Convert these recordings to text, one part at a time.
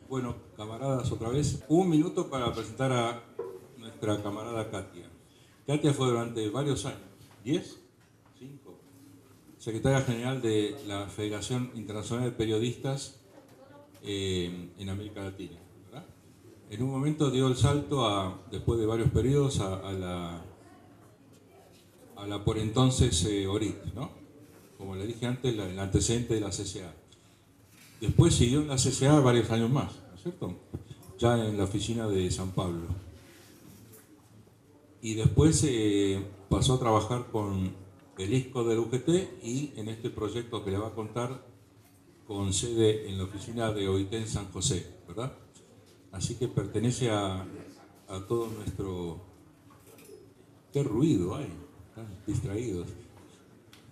Bueno, camaradas, otra vez, un minuto para presentar a nuestra camarada Katia. Katia fue durante varios años, 10, 5, secretaria general de la Federación Internacional de Periodistas en América Latina, ¿verdad? En un momento dio el salto, después de varios periodos, a la por entonces ORIT, ¿no? Como le dije antes, el antecedente de la CCA. Después siguió en la CCA varios años más, ¿no es cierto? Ya en la oficina de San Pablo. Y después pasó a trabajar con el ISCO del UGT y en este proyecto que le va a contar con sede en la oficina de OIT en San José, ¿verdad? Así que pertenece a todo nuestro... ¡Qué ruido hay! Están distraídos.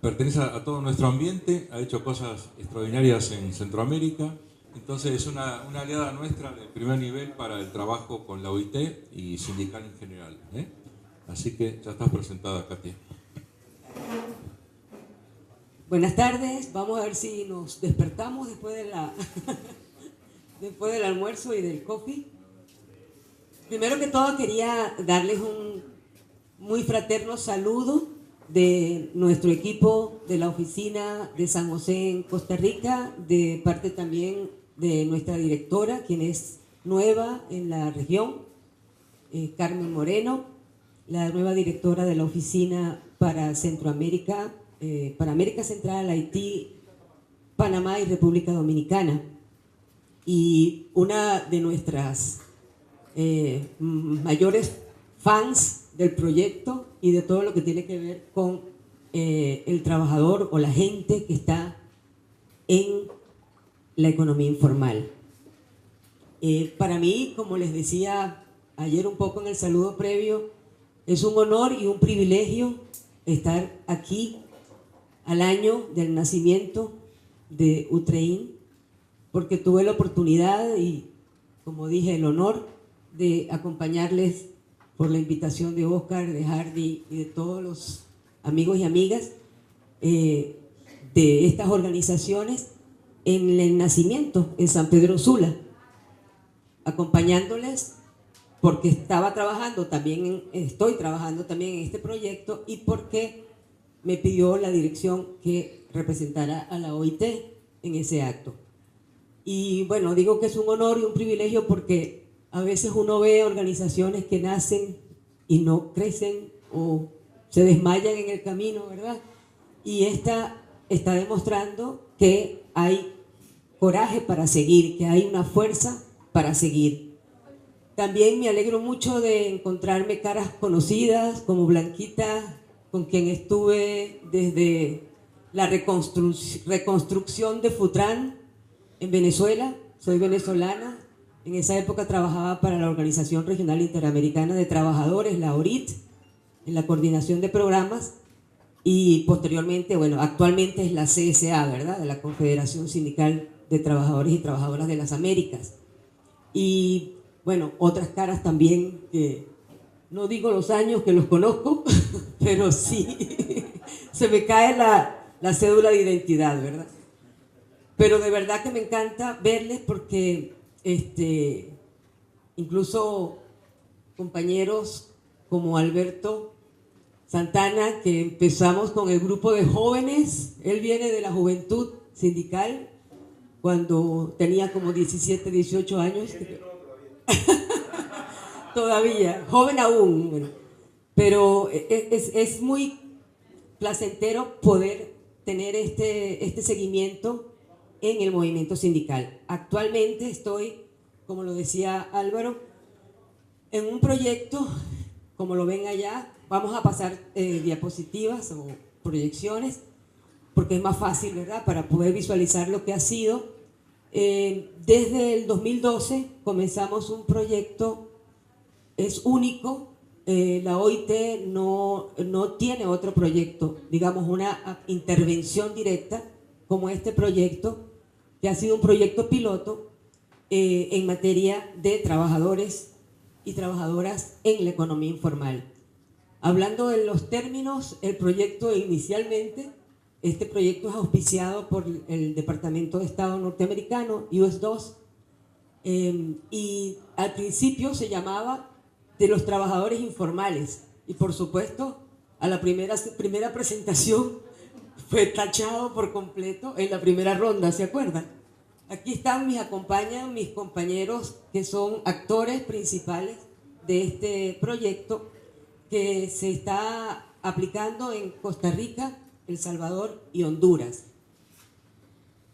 Pertenece a todo nuestro ambiente, ha hecho cosas extraordinarias en Centroamérica, entonces es una aliada nuestra de primer nivel para el trabajo con la OIT y sindical en general, ¿eh? Así que ya estás presentada, Katia. Buenas tardes, vamos a ver si nos despertamos después después del almuerzo y del coffee. Primero que todo quería darles un muy fraterno saludo de nuestro equipo de la oficina de San José en Costa Rica, de parte también de nuestra directora, quien es nueva en la región, Carmen Moreno, la nueva directora de la oficina para Centroamérica, para América Central, Haití, Panamá y República Dominicana. Y una de nuestras mayores fans del proyecto y de todo lo que tiene que ver con el trabajador o la gente que está en la economía informal. Para mí, como les decía ayer un poco en el saludo previo, es un honor y un privilegio estar aquí al año del nacimiento de Utrein, porque tuve la oportunidad y, como dije, el honor de acompañarles por la invitación de Oscar, de Hardy y de todos los amigos y amigas de estas organizaciones en el nacimiento en San Pedro Sula, acompañándoles porque estaba trabajando también, estoy trabajando también en este proyecto y porque me pidió la dirección que representara a la OIT en ese acto. Y bueno, digo que es un honor y un privilegio porque a veces uno ve organizaciones que nacen y no crecen o se desmayan en el camino, ¿verdad? Y esta está demostrando que hay coraje para seguir, que hay una fuerza para seguir. También me alegro mucho de encontrarme caras conocidas como Blanquita, con quien estuve desde la reconstrucción de Futran en Venezuela. Soy venezolana. En esa época trabajaba para la Organización Regional Interamericana de Trabajadores, la ORIT, en la coordinación de programas. Y posteriormente, bueno, actualmente es la CSA, ¿verdad? De la Confederación Sindical de Trabajadores y Trabajadoras de las Américas. Y bueno, otras caras también que no digo los años que los conozco, pero sí se me cae la cédula de identidad, ¿verdad? Pero de verdad que me encanta verles porque incluso compañeros como Alberto Santana, que empezamos con el grupo de jóvenes, él viene de la juventud sindical cuando tenía como 17, 18 años. Todavía, joven aún, bueno. Pero es muy placentero poder tener este seguimiento en el movimiento sindical. Actualmente estoy, como lo decía Álvaro, en un proyecto, como lo ven allá, vamos a pasar diapositivas o proyecciones, porque es más fácil, ¿verdad?, para poder visualizar lo que ha sido. Desde el 2012 comenzamos un proyecto, es único, la OIT no tiene otro proyecto, digamos una intervención directa como este proyecto, que ha sido un proyecto piloto en materia de trabajadores y trabajadoras en la economía informal. Hablando de los términos, el proyecto inicialmente, este proyecto es auspiciado por el Departamento de Estado norteamericano, US2, Y al principio se llamaba de los trabajadores informales. Y por supuesto, a la primera presentación fue tachado por completo en la primera ronda, ¿se acuerdan? Aquí están, acompañan mis compañeros que son actores principales de este proyecto que se está aplicando en Costa Rica, El Salvador y Honduras.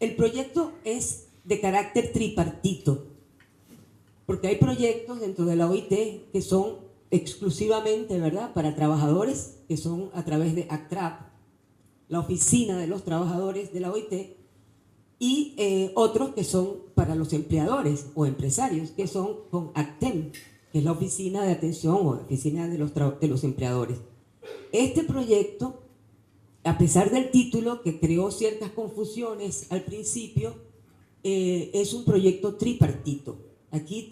El proyecto es de carácter tripartito, porque hay proyectos dentro de la OIT que son exclusivamente, ¿verdad?, para trabajadores, que son a través de ACTRAP, la Oficina de los Trabajadores de la OIT, y otros que son para los empleadores o empresarios, que son con ACTEM, que es la Oficina de Atención o Oficina de los Empleadores. Este proyecto, a pesar del título que creó ciertas confusiones al principio, es un proyecto tripartito. Aquí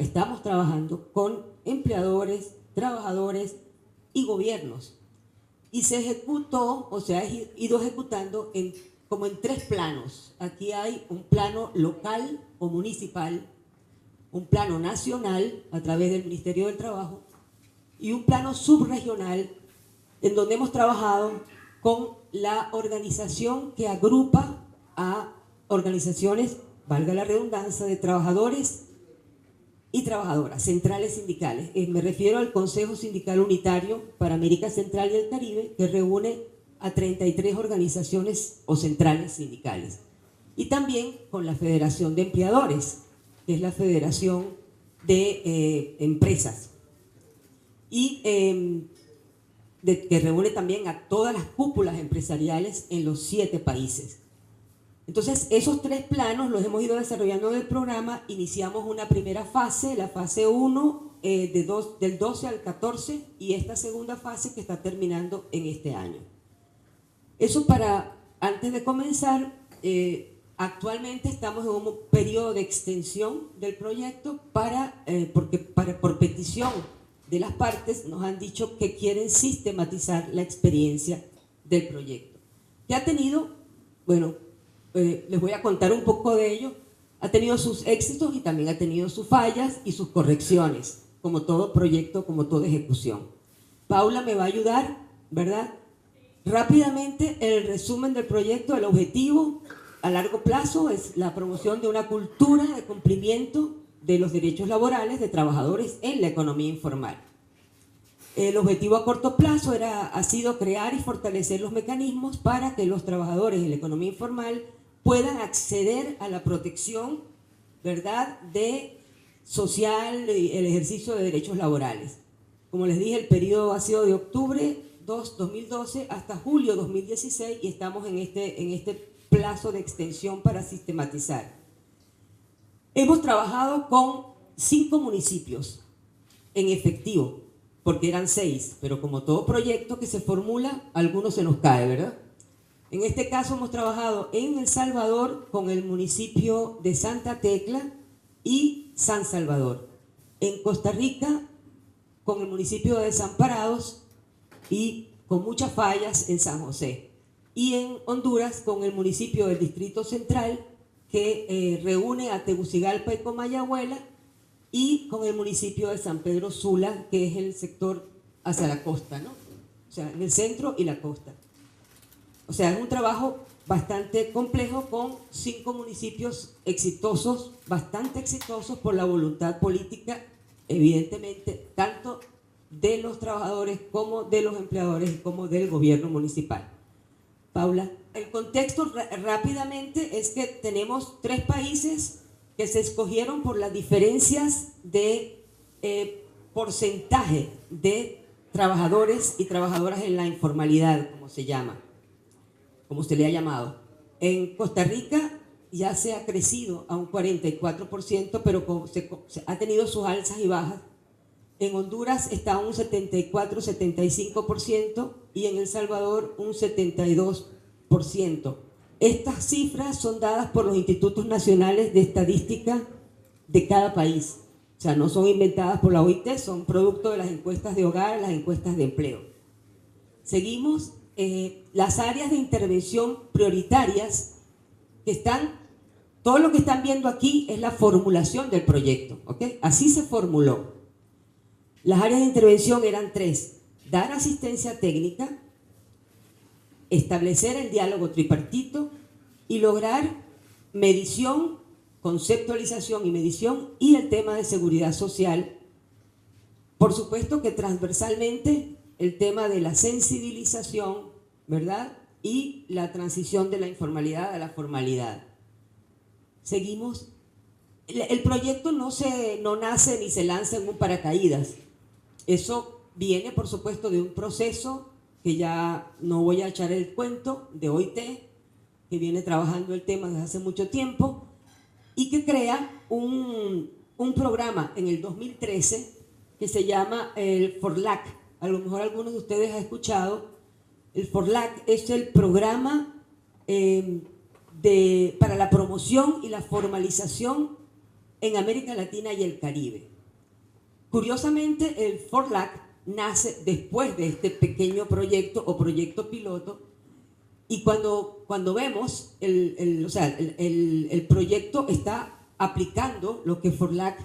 estamos trabajando con empleadores, trabajadores y gobiernos. Y se ejecutó, o se ha ido ejecutando como en 3 planos. Aquí hay un plano local o municipal, un plano nacional a través del Ministerio del Trabajo y un plano subregional en donde hemos trabajado con la organización que agrupa a organizaciones, valga la redundancia, de trabajadores y trabajadoras, centrales sindicales. Me refiero al Consejo Sindical Unitario para América Central y el Caribe, que reúne a 33 organizaciones o centrales sindicales. Y también con la Federación de Empleadores, que es la Federación de Empresas. Y que reúne también a todas las cúpulas empresariales en los 7 países. Entonces, esos 3 planos los hemos ido desarrollando en el programa. Iniciamos una primera fase, la fase 1, del 12 al 14, y esta segunda fase que está terminando en este año. Eso antes de comenzar, actualmente estamos en un periodo de extensión del proyecto porque por petición de las partes nos han dicho que quieren sistematizar la experiencia del proyecto. Que ha tenido, bueno, les voy a contar un poco de ello, ha tenido sus éxitos y también ha tenido sus fallas y sus correcciones, como todo proyecto, como toda ejecución. Paula me va a ayudar, ¿verdad? Rápidamente, el resumen del proyecto, el objetivo a largo plazo es la promoción de una cultura de cumplimiento de los derechos laborales de trabajadores en la economía informal. El objetivo a corto plazo ha sido crear y fortalecer los mecanismos para que los trabajadores en la economía informal puedan acceder a la protección, ¿verdad?, social y el ejercicio de derechos laborales. Como les dije, el periodo ha sido de octubre 2012 hasta julio 2016 y estamos en este plazo de extensión para sistematizar. Hemos trabajado con 5 municipios en efectivo, porque eran 6, pero como todo proyecto que se formula, algunos se nos cae, ¿verdad? En este caso hemos trabajado en El Salvador con el municipio de Santa Tecla y San Salvador. En Costa Rica con el municipio de Desamparados y con muchas fallas en San José. Y en Honduras con el municipio del Distrito Central que reúne a Tegucigalpa y Comayagüela, y con el municipio de San Pedro Sula, que es el sector hacia la costa, ¿no? O sea, en el centro y la costa. O sea, es un trabajo bastante complejo con 5 municipios exitosos, bastante exitosos por la voluntad política, evidentemente, tanto de los trabajadores como de los empleadores como del gobierno municipal. Paula, el contexto rápidamente es que tenemos 3 países que se escogieron por las diferencias de porcentaje de trabajadores y trabajadoras en la informalidad, como se llama, como se le ha llamado. En Costa Rica ya se ha crecido a un 44%, pero ha tenido sus alzas y bajas. En Honduras está un 74-75% y en El Salvador un 72%. Estas cifras son dadas por los institutos nacionales de estadística de cada país. O sea, no son inventadas por la OIT, son producto de las encuestas de hogar, las encuestas de empleo. Seguimos, las áreas de intervención prioritarias que están Todo lo que están viendo aquí es la formulación del proyecto, ¿ok? Así se formuló. Las áreas de intervención eran 3: dar asistencia técnica, establecer el diálogo tripartito y lograr medición, conceptualización y medición, y el tema de seguridad social. Por supuesto que transversalmente el tema de la sensibilización, ¿verdad? Y la transición de la informalidad a la formalidad. Seguimos. El proyecto no nace ni se lanza en un paracaídas. Eso viene, por supuesto, de un proceso que ya no voy a echar el cuento, de OIT, que viene trabajando el tema desde hace mucho tiempo y que crea un programa en el 2013 que se llama el FORLAC. A lo mejor algunos de ustedes han escuchado. El FORLAC es el programa para la promoción y la formalización en América Latina y el Caribe. Curiosamente, el FORLAC nace después de este pequeño proyecto o proyecto piloto, y cuando vemos el proyecto está aplicando lo que FORLAC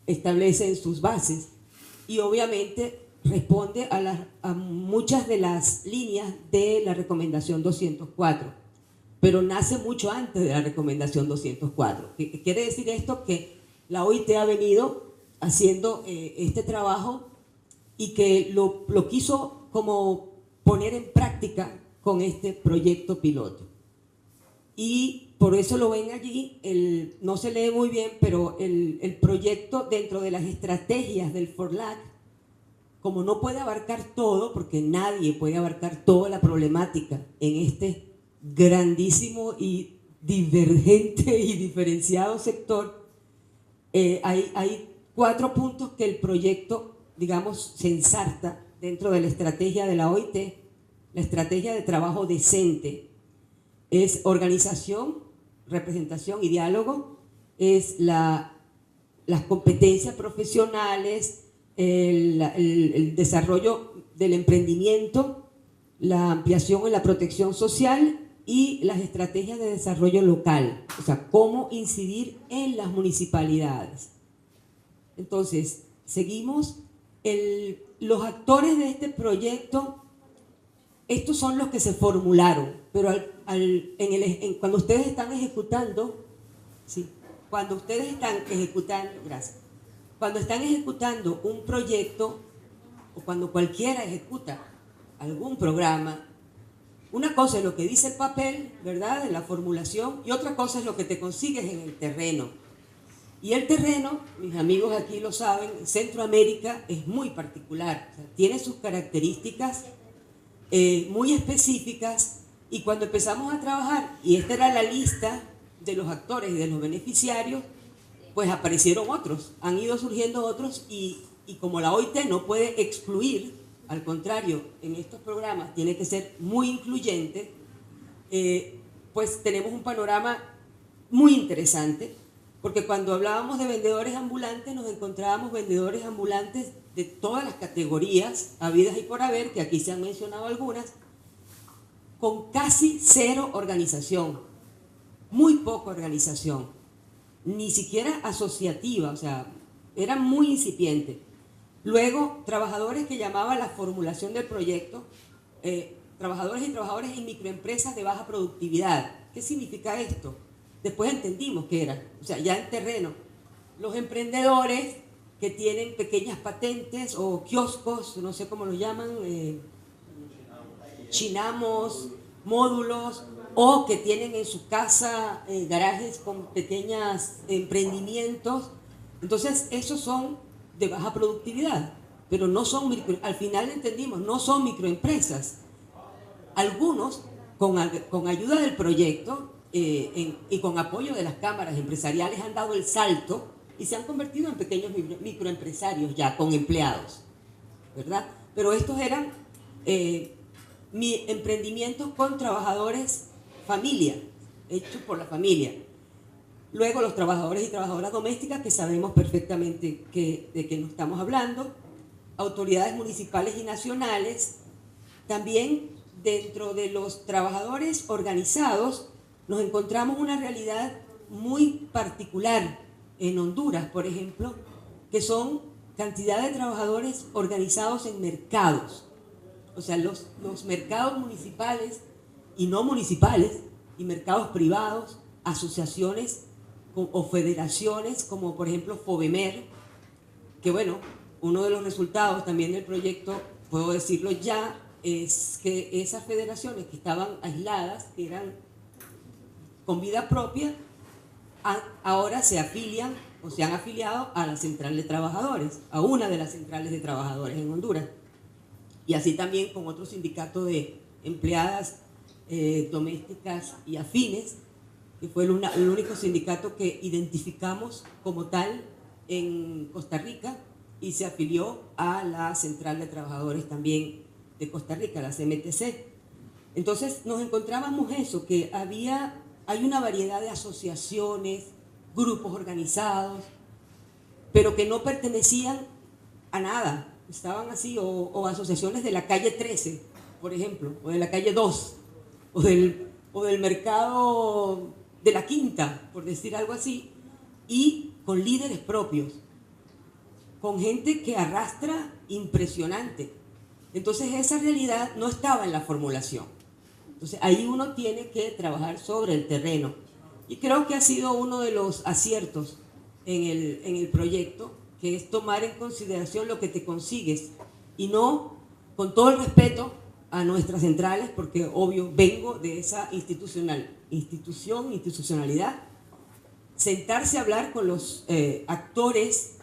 establece en sus bases, y obviamente responde a muchas de las líneas de la recomendación 204, pero nace mucho antes de la recomendación 204. ¿Qué quiere decir esto? Que la OIT ha venido haciendo este trabajo y que lo quiso como poner en práctica con este proyecto piloto. Y por eso lo ven allí, no se lee muy bien, pero el proyecto dentro de las estrategias del FORLAC, como no puede abarcar todo, porque nadie puede abarcar toda la problemática en este grandísimo y divergente y diferenciado sector, hay 4 puntos que el proyecto, digamos, se ensarta dentro de la estrategia de la OIT. La estrategia de trabajo decente es organización, representación y diálogo, es las competencias profesionales, el desarrollo del emprendimiento, la ampliación en la protección social y las estrategias de desarrollo local, o sea, cómo incidir en las municipalidades. Entonces, seguimos. Los actores de este proyecto, estos son los que se formularon, pero cuando ustedes están ejecutando, sí, cuando ustedes están ejecutando, gracias, cuando están ejecutando un proyecto, o cuando cualquiera ejecuta algún programa, una cosa es lo que dice el papel, ¿verdad?, de la formulación, y otra cosa es lo que te consigues en el terreno. Y el terreno, mis amigos aquí lo saben, Centroamérica es muy particular, o sea, tiene sus características muy específicas, y cuando empezamos a trabajar, y esta era la lista de los actores y de los beneficiarios, pues aparecieron otros, han ido surgiendo otros, y como la OIT no puede excluir, al contrario, en estos programas tiene que ser muy incluyente, pues tenemos un panorama muy interesante, porque cuando hablábamos de vendedores ambulantes nos encontrábamos vendedores ambulantes de todas las categorías habidas y por haber, que aquí se han mencionado algunas, con casi 0 organización, muy poca organización, ni siquiera asociativa, o sea, era muy incipiente. Luego, trabajadores que llamaba la formulación del proyecto, trabajadores y trabajadoras en microempresas de baja productividad. ¿Qué significa esto? Después entendimos qué era, o sea, ya en terreno. Los emprendedores que tienen pequeñas patentes o kioscos, no sé cómo los llaman, chinamos, módulos, o que tienen en su casa garajes con pequeños emprendimientos. Entonces, esos son de baja productividad, pero no son al final entendimos, no son microempresas. Algunos, con ayuda del proyecto y con apoyo de las cámaras empresariales, han dado el salto y se han convertido en pequeños microempresarios ya con empleados, ¿verdad? Pero estos eran emprendimientos con trabajadores familia, hechos por la familia. Luego los trabajadores y trabajadoras domésticas, que sabemos perfectamente de qué nos estamos hablando, autoridades municipales y nacionales. También dentro de los trabajadores organizados nos encontramos una realidad muy particular en Honduras, por ejemplo, que son cantidad de trabajadores organizados en mercados. O sea, los mercados municipales y no municipales, y mercados privados, asociaciones o federaciones, como por ejemplo FOBEMER, que bueno, uno de los resultados también del proyecto, puedo decirlo ya, es que esas federaciones que estaban aisladas, que eran con vida propia, ahora se afilian o se han afiliado a la Central de Trabajadores, a una de las centrales de trabajadores en Honduras. Y así también con otro sindicato de empleadas domésticas y afines, que fue el único sindicato que identificamos como tal en Costa Rica y se afilió a la Central de Trabajadores también de Costa Rica, la CMTC. Entonces nos encontrábamos eso, que hay una variedad de asociaciones, grupos organizados, pero que no pertenecían a nada, estaban así, o asociaciones de la calle 13, por ejemplo, o de la calle 2, o del mercado de la Quinta, por decir algo así, y con líderes propios, con gente que arrastra impresionante. Entonces esa realidad no estaba en la formulación. Entonces ahí uno tiene que trabajar sobre el terreno. Y creo que ha sido uno de los aciertos en el proyecto, que es tomar en consideración lo que te consigues y no, con todo el respeto a nuestras centrales, porque obvio vengo de esa institucionalidad, sentarse a hablar con los actores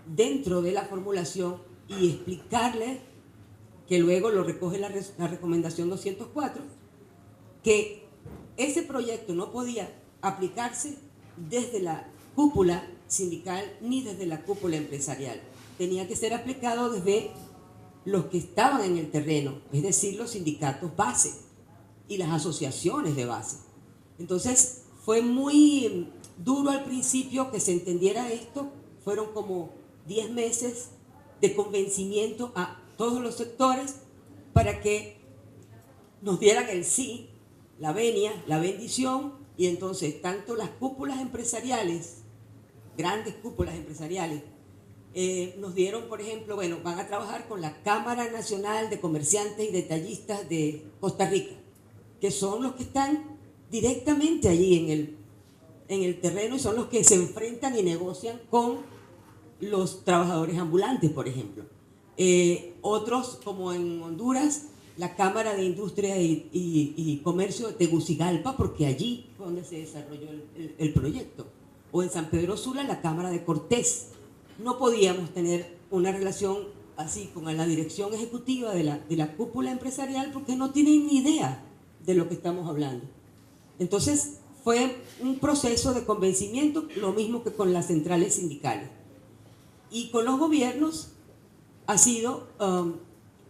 dentro de la formulación y explicarles, que luego lo recoge la recomendación 204, que ese proyecto no podía aplicarse desde la cúpula sindical ni desde la cúpula empresarial. Tenía que ser aplicado desde los que estaban en el terreno, es decir, los sindicatos base y las asociaciones de base. Entonces fue muy duro al principio que se entendiera esto, fueron como 10 meses de convencimiento a todos los sectores para que nos dieran el sí, la venia, la bendición, y entonces tanto las cúpulas empresariales, grandes cúpulas empresariales, nos dieron, por ejemplo, bueno, van a trabajar con la Cámara Nacional de Comerciantes y Detallistas de Costa Rica, que son los que están directamente allí en el terreno y son los que se enfrentan y negocian con los trabajadores ambulantes, por ejemplo. Otros, como en Honduras, la Cámara de Industria y Comercio de Tegucigalpa, porque allí fue donde se desarrolló el proyecto. O en San Pedro Sula, la Cámara de Cortés. No podíamos tener una relación así con la dirección ejecutiva de la cúpula empresarial porque no tienen ni idea de lo que estamos hablando. Entonces fue un proceso de convencimiento, lo mismo que con las centrales sindicales. Y con los gobiernos ha sido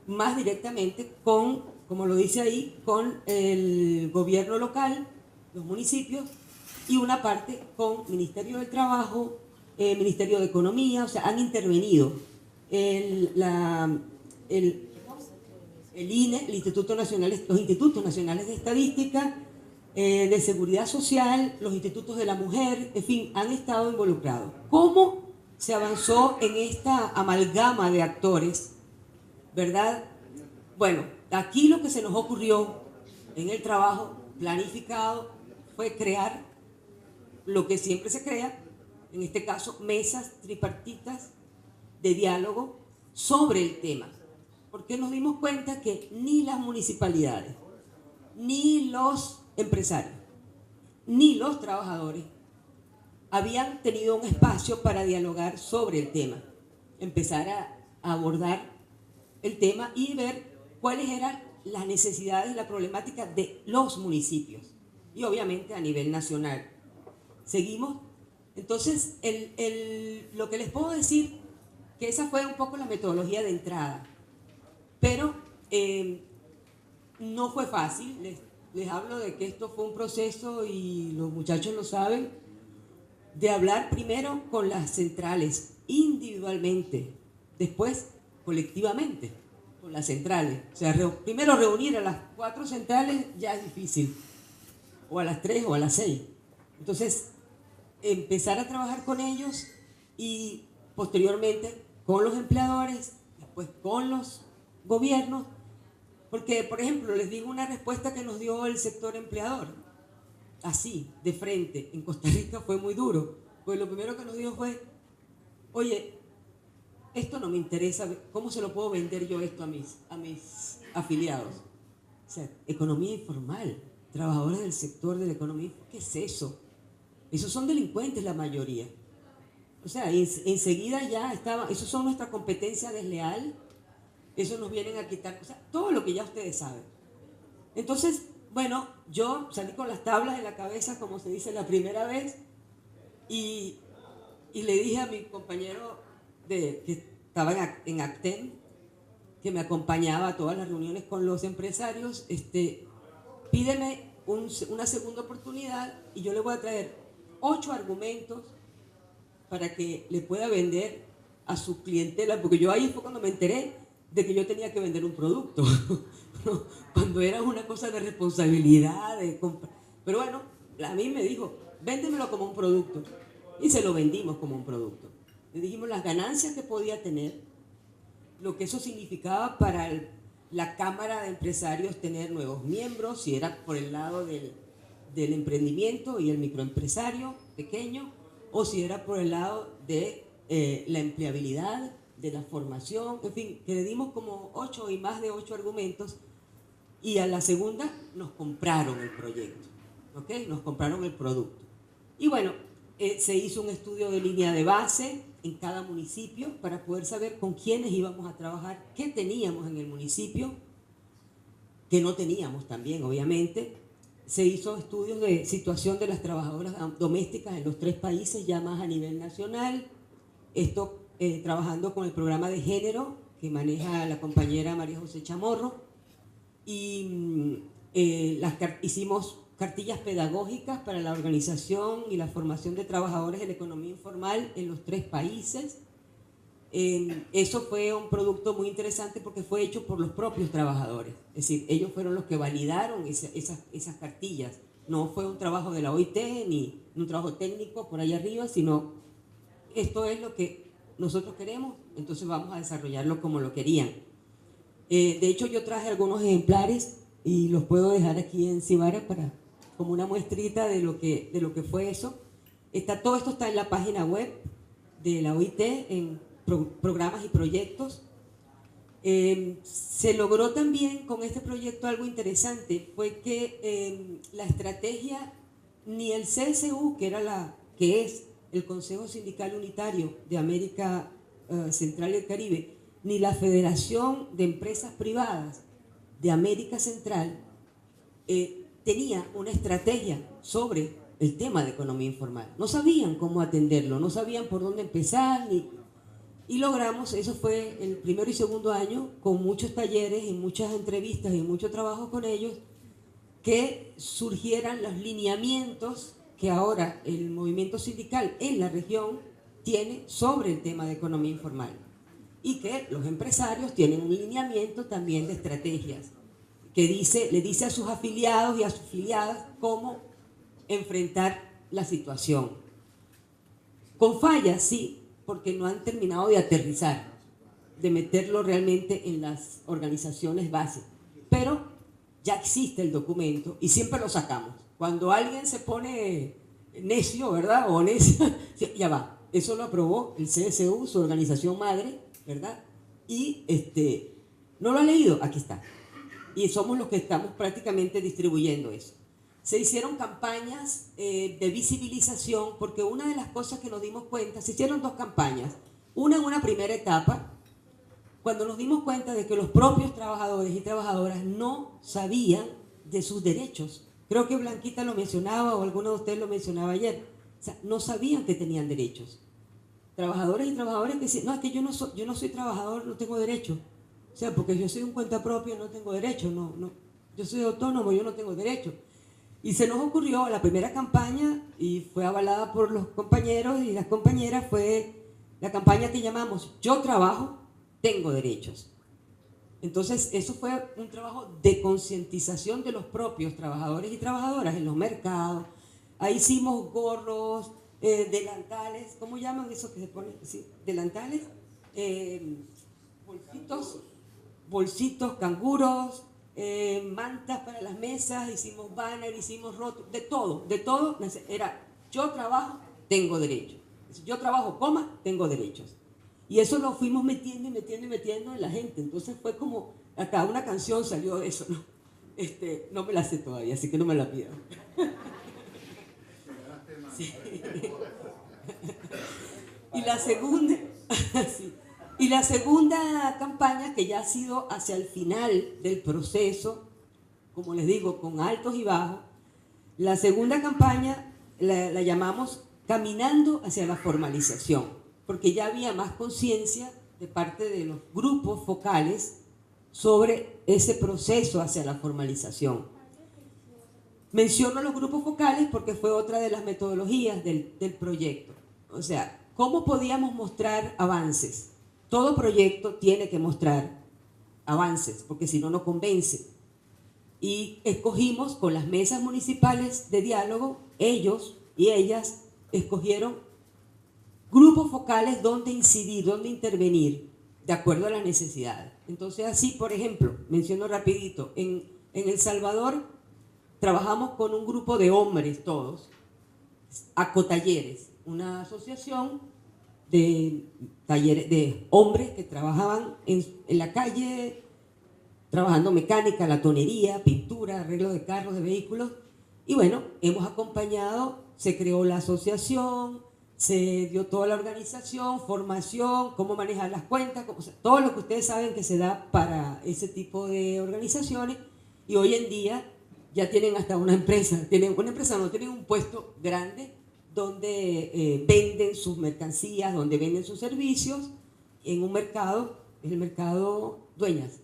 más directamente con, como lo dice ahí, con el gobierno local, los municipios, y una parte con Ministerio del Trabajo, Ministerio de Economía, o sea, han intervenido el INE, los Institutos Nacionales de Estadística, de Seguridad Social, los Institutos de la Mujer, en fin, han estado involucrados. ¿Cómo se avanzó en esta amalgama de actores, verdad? Bueno, aquí lo que se nos ocurrió en el trabajo planificado fue crear lo que siempre se crea, en este caso mesas tripartitas de diálogo sobre el tema, porque nos dimos cuenta que ni las municipalidades, ni los empresarios, ni los trabajadores habían tenido un espacio para dialogar sobre el tema, empezar a abordar el tema y ver cuáles eran las necesidades y la problemática de los municipios y obviamente a nivel nacional. ¿Seguimos? Entonces, lo que les puedo decir, que esa fue un poco la metodología de entrada, pero no fue fácil. Les hablo de que esto fue un proceso, y los muchachos lo saben, de hablar primero con las centrales individualmente, después colectivamente con las centrales. O sea, primero reunir a las 4 centrales ya es difícil, o a las 3 o a las 6. Entonces, empezar a trabajar con ellos y posteriormente con los empleadores, después con los gobiernos, porque, por ejemplo, les digo una respuesta que nos dio el sector empleador, así, de frente, en Costa Rica fue muy duro, pues lo primero que nos dijo fue, oye, esto no me interesa, ¿cómo se lo puedo vender yo esto a mis afiliados? O sea, economía informal, trabajadores del sector de la economía, ¿qué es eso? Esos son delincuentes la mayoría. O sea, enseguida ya estaba, esos son nuestra competencia desleal, eso nos vienen a quitar, o sea, todo lo que ya ustedes saben. Entonces, bueno, yo salí con las tablas en la cabeza, como se dice la primera vez, y le dije a mi compañero que estaba en Acten, que me acompañaba a todas las reuniones con los empresarios, pídeme una segunda oportunidad y yo le voy a traer 8 argumentos para que le pueda vender a su clientela, porque yo ahí fue cuando me enteré de que yo tenía que vender un producto, cuando era una cosa de responsabilidad, de compra. Pero bueno, a mí me dijo, véndemelo como un producto, y se lo vendimos como un producto. Le dijimos las ganancias que podía tener, lo que eso significaba para la Cámara de Empresarios tener nuevos miembros, si era por el lado del emprendimiento y el microempresario pequeño, o si era por el lado de la empleabilidad, de la formación, en fin, que le dimos como 8 y más de 8 argumentos, y a la segunda nos compraron el proyecto, ¿ok? Nos compraron el producto. Y bueno, se hizo un estudio de línea de base en cada municipio para poder saber con quiénes íbamos a trabajar, qué teníamos en el municipio, que no teníamos también, obviamente. Se hizo estudios de situación de las trabajadoras domésticas en los 3 países, ya más a nivel nacional. Esto trabajando con el programa de género que maneja la compañera María José Chamorro. Y hicimos cartillas pedagógicas para la organización y la formación de trabajadores de la economía informal en los 3 países. Eso fue un producto muy interesante porque fue hecho por los propios trabajadores. Es decir, ellos fueron los que validaron esas cartillas. No fue un trabajo de la OIT ni un trabajo técnico por allá arriba, sino esto es lo que nosotros queremos, entonces vamos a desarrollarlo como lo querían. De hecho, yo traje algunos ejemplares y los puedo dejar aquí en Cibara como una muestrita de lo que fue eso. Todo esto está en la página web de la OIT, en programas y proyectos. Se logró también con este proyecto algo interesante, fue que la estrategia, ni el CSU, que es el Consejo Sindical Unitario de América Central y el Caribe, ni la Federación de Empresas Privadas de América Central tenía una estrategia sobre el tema de economía informal. No sabían cómo atenderlo, no sabían por dónde empezar, y logramos, eso fue el primero y segundo año, con muchos talleres y muchas entrevistas y mucho trabajo con ellos, que surgieran los lineamientos que ahora el movimiento sindical en la región tiene sobre el tema de economía informal, y que los empresarios tienen un lineamiento también de estrategias que le dice a sus afiliados y a sus afiliadas cómo enfrentar la situación. Con fallas, sí, porque no han terminado de aterrizar, de meterlo realmente en las organizaciones base, pero ya existe el documento y siempre lo sacamos. Cuando alguien se pone necio, ¿verdad? O necia, ya va, eso lo aprobó el CSU, su organización madre, ¿verdad? Y no lo ha leído, aquí está. Y somos los que estamos prácticamente distribuyendo eso. Se hicieron campañas de visibilización, porque una de las cosas que nos dimos cuenta, se hicieron 2 campañas, una en una primera etapa, cuando nos dimos cuenta de que los propios trabajadores y trabajadoras no sabían de sus derechos. Creo que Blanquita lo mencionaba o alguno de ustedes lo mencionaba ayer. O sea, no sabían que tenían derechos. Trabajadores y trabajadoras que decían, no, es que yo no soy trabajador, no tengo derecho. O sea, porque yo soy un cuenta propia, no tengo derecho. No, yo soy autónomo, yo no tengo derecho. Y se nos ocurrió la primera campaña, y fue avalada por los compañeros y las compañeras, fue la campaña que llamamos Yo trabajo, tengo derechos. Entonces, eso fue un trabajo de concientización de los propios trabajadores y trabajadoras en los mercados. Ahí hicimos gorros, delantales, ¿cómo llaman eso que se pone? Sí, delantales, bolsitos, canguros, mantas para las mesas, hicimos banner, hicimos rótulos, de todo, era yo trabajo, tengo derecho. Yo trabajo, tengo derechos. Y eso lo fuimos metiendo en la gente. Entonces fue como, hasta una canción salió de eso, ¿no? No me la sé todavía, así que no me la pido. Sí. Y la segunda, sí. Y la segunda campaña, que ya ha sido hacia el final del proceso, como les digo, con altos y bajos, la segunda campaña la llamamos Caminando hacia la formalización, porque ya había más conciencia de parte de los grupos focales sobre ese proceso hacia la formalización. Menciono los grupos focales porque fue otra de las metodologías del proyecto. O sea, ¿cómo podíamos mostrar avances? Todo proyecto tiene que mostrar avances, porque si no, no convence. Y escogimos con las mesas municipales de diálogo, ellos y ellas escogieron grupos focales donde incidir, donde intervenir, de acuerdo a las necesidades. Entonces, así, por ejemplo, menciono rapidito, en El Salvador trabajamos con un grupo de hombres todos, Acotalleres, una asociación de talleres de hombres que trabajaban en la calle, trabajando mecánica, latonería, pintura, arreglo de carros, de vehículos. Y bueno, hemos acompañado, se creó la asociación, se dio toda la organización, formación, cómo manejar las cuentas, o sea, todo lo que ustedes saben que se da para ese tipo de organizaciones. Y hoy en día ya tienen hasta una empresa, tienen un puesto grande donde venden sus mercancías, donde venden sus servicios en un mercado, es el mercado Dueñas,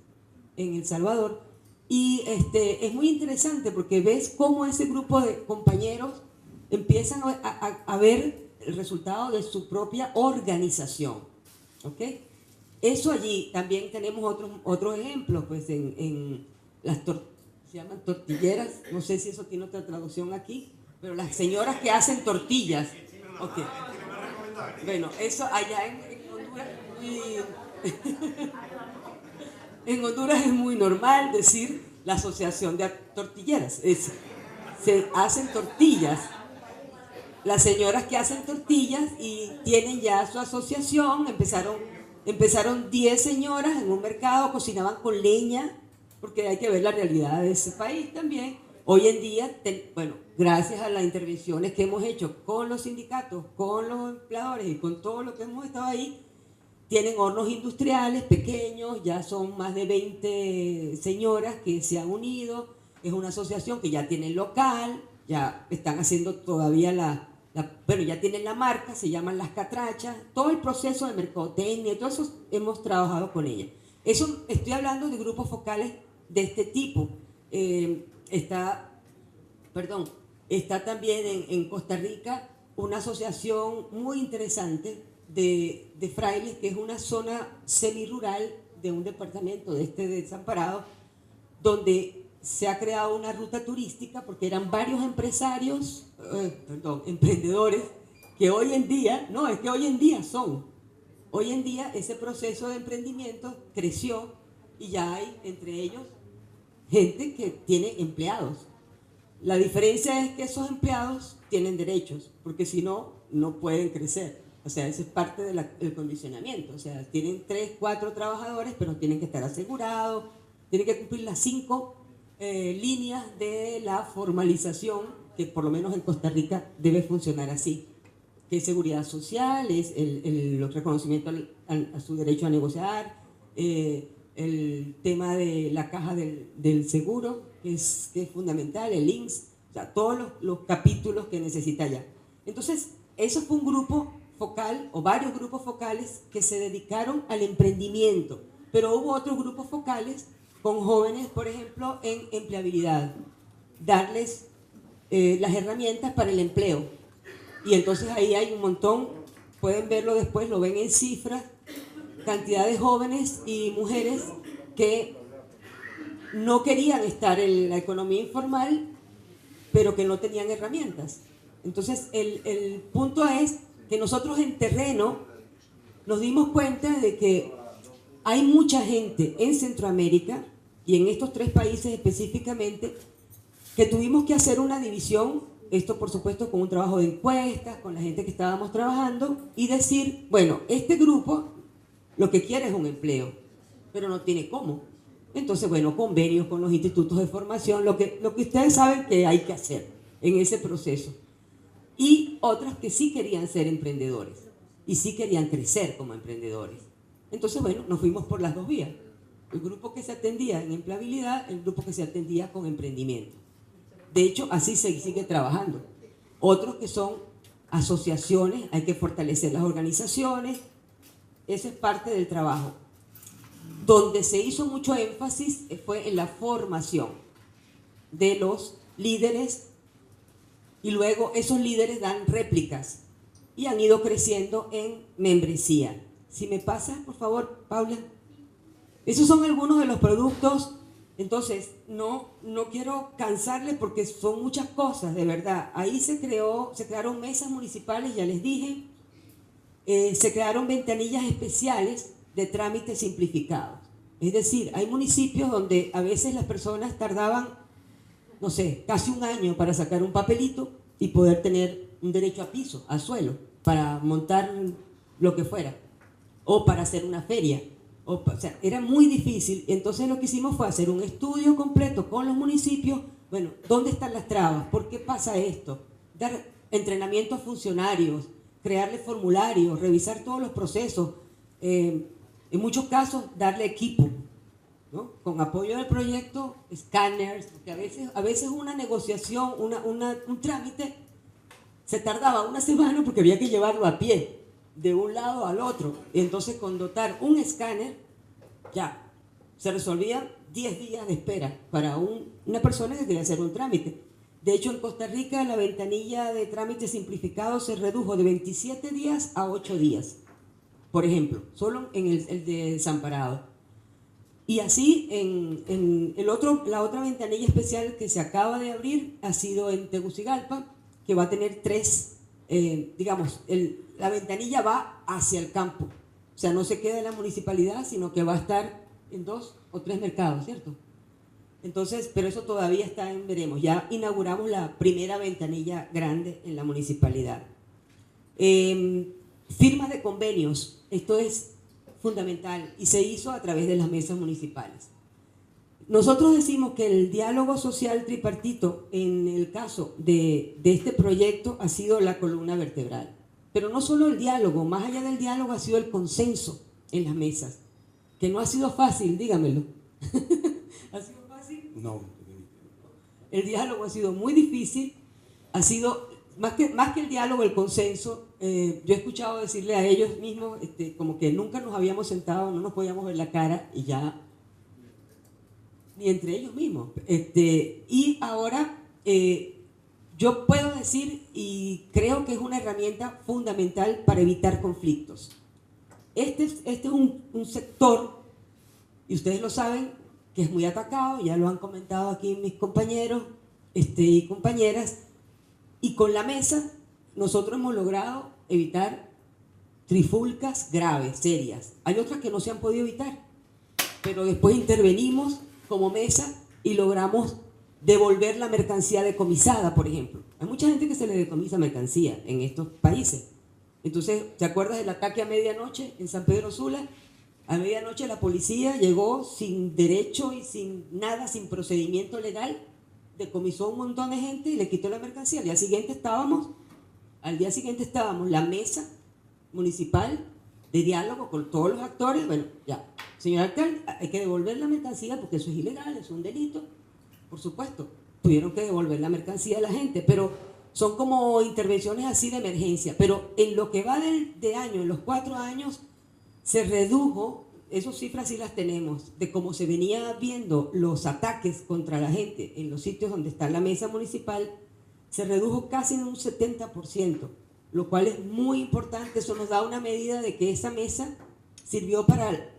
en El Salvador. Y es muy interesante porque ves cómo ese grupo de compañeros empiezan a ver el resultado de su propia organización. ¿Ok? Eso allí también tenemos otros ejemplos, pues en las se llaman tortilleras, no sé si eso tiene otra traducción aquí, pero las señoras que hacen tortillas. Okay. Bueno, eso allá en Honduras en Honduras es muy normal decir la asociación de tortilleras. Se hacen tortillas. Las señoras que hacen tortillas y tienen ya su asociación, empezaron 10 señoras en un mercado, cocinaban con leña, porque hay que ver la realidad de ese país también. Hoy en día, bueno, gracias a las intervenciones que hemos hecho con los sindicatos, con los empleadores y con todo lo que hemos estado ahí, tienen hornos industriales pequeños, ya son más de 20 señoras que se han unido, es una asociación que ya tiene local, ya están haciendo todavía bueno, ya tienen la marca, se llaman Las Catrachas, todo el proceso de mercadotecnia, todo eso hemos trabajado con ellas. Eso estoy hablando de grupos focales de este tipo. Está también en Costa Rica una asociación muy interesante de frailes, que es una zona semirural de un departamento de desamparado, donde se ha creado una ruta turística porque eran varios emprendedores que hoy en día ese proceso de emprendimiento creció y ya hay entre ellos gente que tiene empleados. La diferencia es que esos empleados tienen derechos, porque si no, no pueden crecer. O sea, eso es parte del condicionamiento. O sea, tienen 3, 4 trabajadores, pero tienen que estar asegurados, tienen que cumplir las 5 líneas de la formalización, que por lo menos en Costa Rica debe funcionar así, que es seguridad social, es el reconocimiento a su derecho a negociar, el tema de la caja del seguro, que es fundamental, el INSS, o sea, todos los capítulos que necesita ya. Entonces, eso fue un grupo focal, o varios grupos focales, que se dedicaron al emprendimiento, pero hubo otros grupos focales con jóvenes, por ejemplo, en empleabilidad, darles las herramientas para el empleo. Y entonces ahí hay un montón, pueden verlo después, lo ven en cifras, cantidad de jóvenes y mujeres que no querían estar en la economía informal, pero que no tenían herramientas. Entonces, el punto es que nosotros en terreno nos dimos cuenta de que hay mucha gente en Centroamérica y en estos 3 países específicamente que tuvimos que hacer una división, esto por supuesto con un trabajo de encuestas, con la gente que estábamos trabajando, y decir, bueno, este grupo lo que quiere es un empleo, pero no tiene cómo. Entonces, bueno, convenios con los institutos de formación, lo que ustedes saben que hay que hacer en ese proceso. Y otras que sí querían ser emprendedores y sí querían crecer como emprendedores. Entonces, bueno, nos fuimos por las 2 vías. El grupo que se atendía en empleabilidad, el grupo que se atendía con emprendimiento. De hecho, así se sigue trabajando. Otros que son asociaciones, hay que fortalecer las organizaciones, eso es parte del trabajo. Donde se hizo mucho énfasis fue en la formación de los líderes y luego esos líderes dan réplicas y han ido creciendo en membresía. Si me pasa, por favor, Paula. Esos son algunos de los productos. Entonces, no quiero cansarle porque son muchas cosas, de verdad. Ahí se crearon mesas municipales, ya les dije. Se crearon ventanillas especiales de trámites simplificados. Es decir, hay municipios donde a veces las personas tardaban, no sé, casi un año para sacar un papelito y poder tener un derecho a piso, a suelo, para montar lo que fuera, o para hacer una feria. O sea, era muy difícil. Entonces lo que hicimos fue hacer un estudio completo con los municipios. Bueno, ¿dónde están las trabas? ¿Por qué pasa esto? Dar entrenamiento a funcionarios, crearle formularios, revisar todos los procesos. En muchos casos, darle equipo, ¿no? Con apoyo del proyecto, escáneres, porque a veces una negociación, un trámite, se tardaba una semana porque había que llevarlo a pie, de un lado al otro. Entonces, con dotar un escáner, ya, se resolvían 10 días de espera para una persona que quería hacer un trámite. De hecho, en Costa Rica la ventanilla de trámite simplificado se redujo de 27 días a 8 días, por ejemplo, solo en el de desamparado. Y así, la otra ventanilla especial que se acaba de abrir ha sido en Tegucigalpa, que va a tener 3, digamos, la ventanilla va hacia el campo. O sea, no se queda en la municipalidad, sino que va a estar en 2 o 3 mercados, ¿cierto? Entonces, pero eso todavía está en veremos. Ya inauguramos la primera ventanilla grande en la municipalidad. Firmas de convenios, esto es fundamental y se hizo a través de las mesas municipales. Nosotros decimos que el diálogo social tripartito en el caso de este proyecto ha sido la columna vertebral. Pero no solo el diálogo, más allá del diálogo ha sido el consenso en las mesas, que no ha sido fácil, dígamelo. ¿Ha sido fácil? No. El diálogo ha sido muy difícil, ha sido, más que el diálogo, el consenso. Yo he escuchado decirle a ellos mismos, como que nunca nos habíamos sentado, no nos podíamos ver la cara y ya, ni entre ellos mismos. Y ahora yo puedo decir, y creo que es una herramienta fundamental para evitar conflictos. Este es un sector, y ustedes lo saben, que es muy atacado, ya lo han comentado aquí mis compañeros y compañeras, y con la mesa nosotros hemos logrado evitar trifulcas graves, serias. Hay otras que no se han podido evitar, pero después intervenimos como mesa y logramos devolver la mercancía decomisada, por ejemplo. Hay mucha gente que se le decomisa mercancía en estos países. Entonces, ¿te acuerdas del ataque a medianoche en San Pedro Sula? A medianoche la policía llegó sin derecho y sin nada, sin procedimiento legal, decomisó un montón de gente y le quitó la mercancía. Al día siguiente estábamos la mesa municipal de diálogo con todos los actores. Bueno, ya, señor alcalde, hay que devolver la mercancía porque eso es ilegal, es un delito. Por supuesto, tuvieron que devolver la mercancía a la gente, pero son como intervenciones así de emergencia. Pero en lo que va de año, en los 4 años, se redujo, esas cifras sí las tenemos, de cómo se venía viendo los ataques contra la gente en los sitios donde está la mesa municipal, se redujo casi en un 70%, lo cual es muy importante. Eso nos da una medida de que esa mesa sirvió para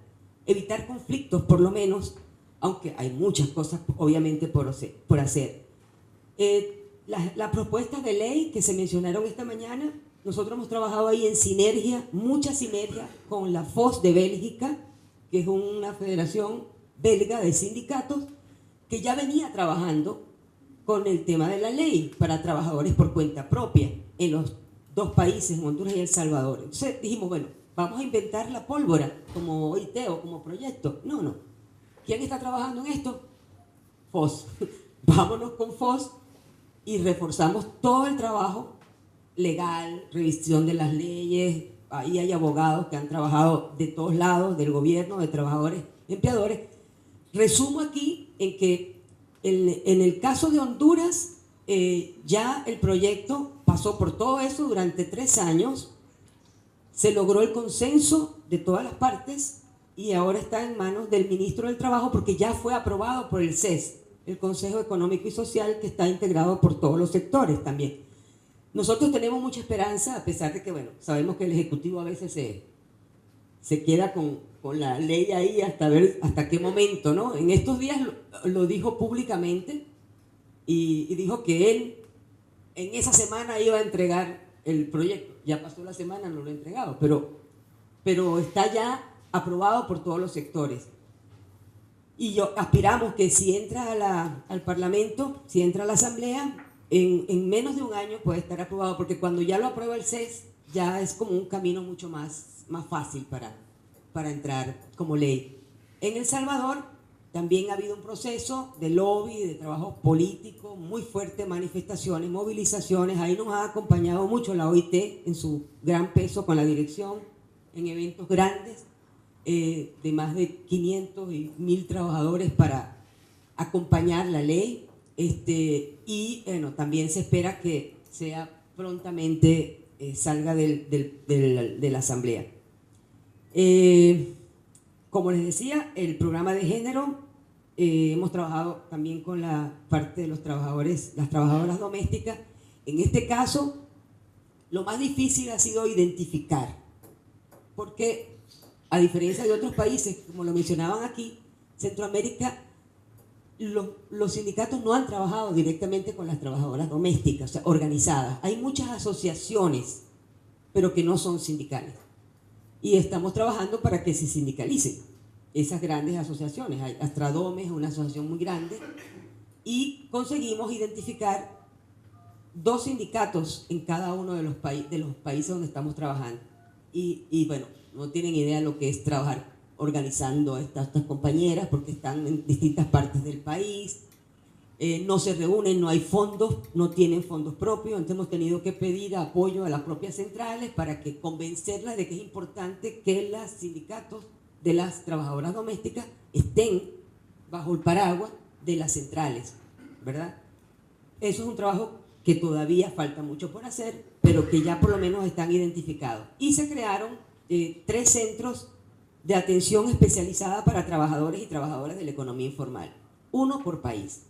evitar conflictos, por lo menos, aunque hay muchas cosas obviamente por hacer. las propuestas de ley que se mencionaron esta mañana, nosotros hemos trabajado ahí en sinergia, mucha sinergia con la FOS de Bélgica, que es una federación belga de sindicatos, que ya venía trabajando con el tema de la ley para trabajadores por cuenta propia en los dos países, Honduras y El Salvador. Entonces dijimos, bueno, vamos a inventar la pólvora como OIT o como proyecto. No. ¿Quién está trabajando en esto? FOS. Vámonos con FOS y reforzamos todo el trabajo legal, revisión de las leyes. Ahí hay abogados que han trabajado de todos lados, del gobierno, de trabajadores, empleadores. Resumo aquí en que en el caso de Honduras, ya el proyecto pasó por todo eso durante 3 años, se logró el consenso de todas las partes y ahora está en manos del ministro del Trabajo porque ya fue aprobado por el CES, el Consejo Económico y Social, que está integrado por todos los sectores también. Nosotros tenemos mucha esperanza, a pesar de que, bueno, sabemos que el Ejecutivo a veces se queda con la ley ahí hasta ver hasta qué momento, ¿no? En estos días lo dijo públicamente y dijo que él en esa semana iba a entregar el proyecto. Ya pasó la semana, no lo ha entregado, pero está ya aprobado por todos los sectores. Y aspiramos que si entra al Parlamento, si entra a la Asamblea, en menos de un año puede estar aprobado, porque cuando ya lo aprueba el CES, ya es como un camino mucho más fácil para entrar como ley. En El Salvador también ha habido un proceso de lobby, de trabajo político muy fuerte, manifestaciones, movilizaciones. Ahí nos ha acompañado mucho la OIT en su gran peso con la dirección, en eventos grandes, de más de 500 y 1000 trabajadores para acompañar la ley. Y bueno, también se espera que sea prontamente salga de la Asamblea. Como les decía, el programa de género, hemos trabajado también con la parte de los trabajadores, las trabajadoras domésticas. En este caso, lo más difícil ha sido identificar, porque a diferencia de otros países, como lo mencionaban aquí, Centroamérica, los sindicatos no han trabajado directamente con las trabajadoras domésticas, o sea, organizadas. Hay muchas asociaciones, pero que no son sindicales. Y estamos trabajando para que se sindicalicen esas grandes asociaciones. Astradome es una asociación muy grande y conseguimos identificar 2 sindicatos en cada uno de los países donde estamos trabajando. Y bueno, no tienen idea de lo que es trabajar organizando a estas compañeras porque están en distintas partes del país, no se reúnen, no hay fondos, no tienen fondos propios, entonces hemos tenido que pedir apoyo a las propias centrales para que convencerlas de que es importante que los sindicatos de las trabajadoras domésticas estén bajo el paraguas de las centrales, ¿verdad? Eso es un trabajo que todavía falta mucho por hacer, pero que ya por lo menos están identificados. Y se crearon 3 centros de atención especializada para trabajadores y trabajadoras de la economía informal, 1 por país.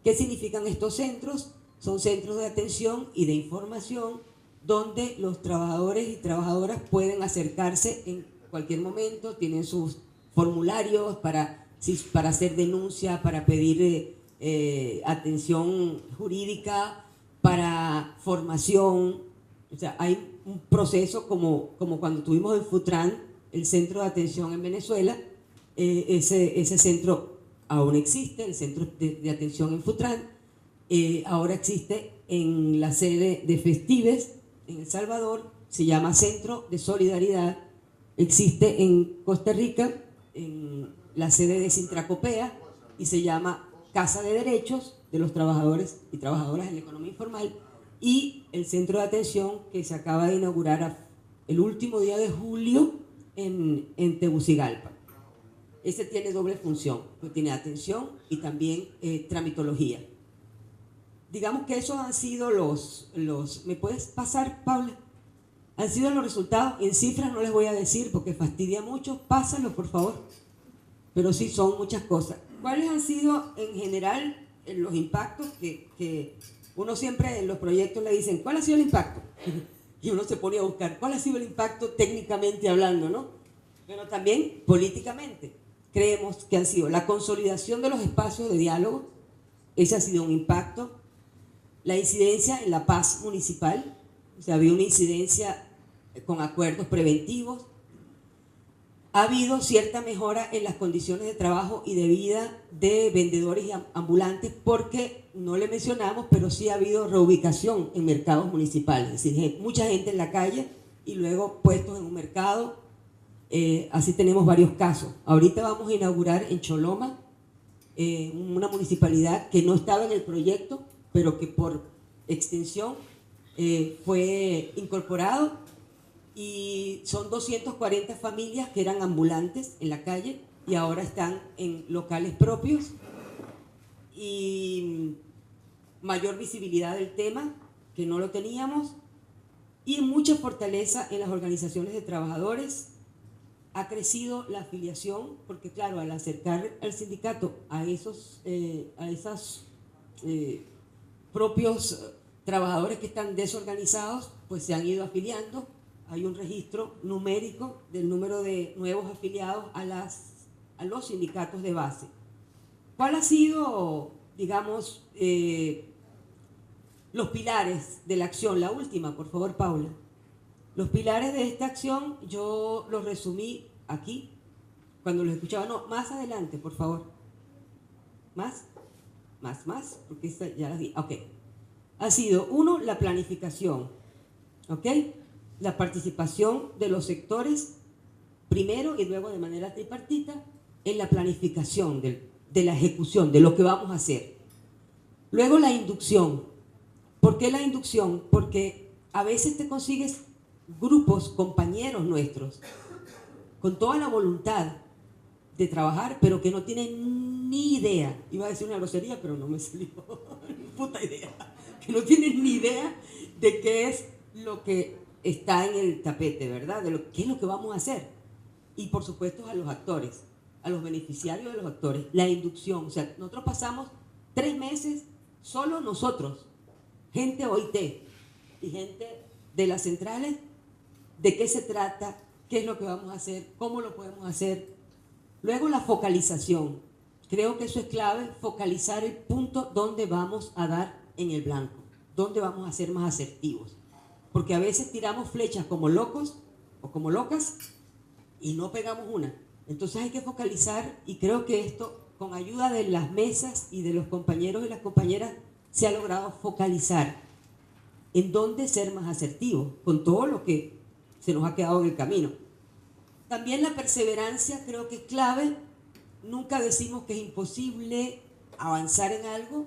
¿Qué significan estos centros? Son centros de atención y de información donde los trabajadores y trabajadoras pueden acercarse en cualquier momento, tienen sus formularios para hacer denuncia, para pedir atención jurídica, para formación. O sea, hay un proceso como cuando tuvimos en Futran, el centro de atención en Venezuela. Ese centro aún existe, el centro de atención en Futran. Ahora existe en la sede de Festives, en El Salvador, se llama Centro de Solidaridad. Existe en Costa Rica, en la sede de Sintracopea, y se llama Casa de Derechos de los Trabajadores y Trabajadoras en la Economía Informal. Y el centro de atención que se acaba de inaugurar el último día de julio en Tegucigalpa. Ese tiene doble función, pues tiene atención y también tramitología. Digamos que esos han sido los... ¿Me puedes pasar, Paula? Han sido los resultados. En cifras no les voy a decir porque fastidia mucho. Pásalo, por favor. Pero sí son muchas cosas. ¿Cuáles han sido en general los impactos que uno siempre en los proyectos le dicen, ¿cuál ha sido el impacto? Y uno se pone a buscar, ¿cuál ha sido el impacto técnicamente hablando, no? Pero también políticamente. Creemos que han sido la consolidación de los espacios de diálogo, ese ha sido un impacto, la incidencia en la paz municipal, o sea, había una incidencia con acuerdos preventivos. Ha habido cierta mejora en las condiciones de trabajo y de vida de vendedores y ambulantes, porque no le mencionamos, pero sí ha habido reubicación en mercados municipales, es decir, mucha gente en la calle y luego puestos en un mercado. Así tenemos varios casos. Ahorita vamos a inaugurar en Choloma una municipalidad que no estaba en el proyecto, pero que por extensión fue incorporado, y son 240 familias que eran ambulantes en la calle y ahora están en locales propios, y mayor visibilidad del tema, que no lo teníamos, y mucha fortaleza en las organizaciones de trabajadores. Ha crecido la afiliación, porque claro, al acercar al sindicato a esos propios trabajadores que están desorganizados, pues se han ido afiliando. Hay un registro numérico del número de nuevos afiliados a los sindicatos de base. ¿Cuál ha sido, digamos, los pilares de la acción? La última, por favor, Paula. Los pilares de esta acción yo los resumí aquí, cuando los escuchaba. No, más adelante, por favor. Más, porque esta ya las di. Ok. Ha sido, uno, la planificación. ¿Ok? La participación de los sectores, primero y luego de manera tripartita, en la planificación de la ejecución, de lo que vamos a hacer. Luego la inducción. ¿Por qué la inducción? Porque a veces te consigues grupos, compañeros nuestros, con toda la voluntad de trabajar, pero que no tienen ni idea. Iba a decir una grosería, pero no me salió. Puta idea. Que no tienen ni idea de qué es lo que está en el tapete, ¿verdad? De qué es lo que vamos a hacer. Y por supuesto a los actores, a los beneficiarios de los actores. La inducción. O sea, nosotros pasamos 3 meses solo nosotros, gente OIT y gente de las centrales, de qué se trata, qué es lo que vamos a hacer, cómo lo podemos hacer. Luego la focalización. Creo que eso es clave, focalizar el punto donde vamos a dar en el blanco, donde vamos a ser más asertivos. Porque a veces tiramos flechas como locos o como locas y no pegamos una. Entonces hay que focalizar, y creo que esto, con ayuda de las mesas y de los compañeros y las compañeras, se ha logrado focalizar en dónde ser más asertivos, con todo lo que se nos ha quedado en el camino. También la perseverancia creo que es clave. Nunca decimos que es imposible avanzar en algo,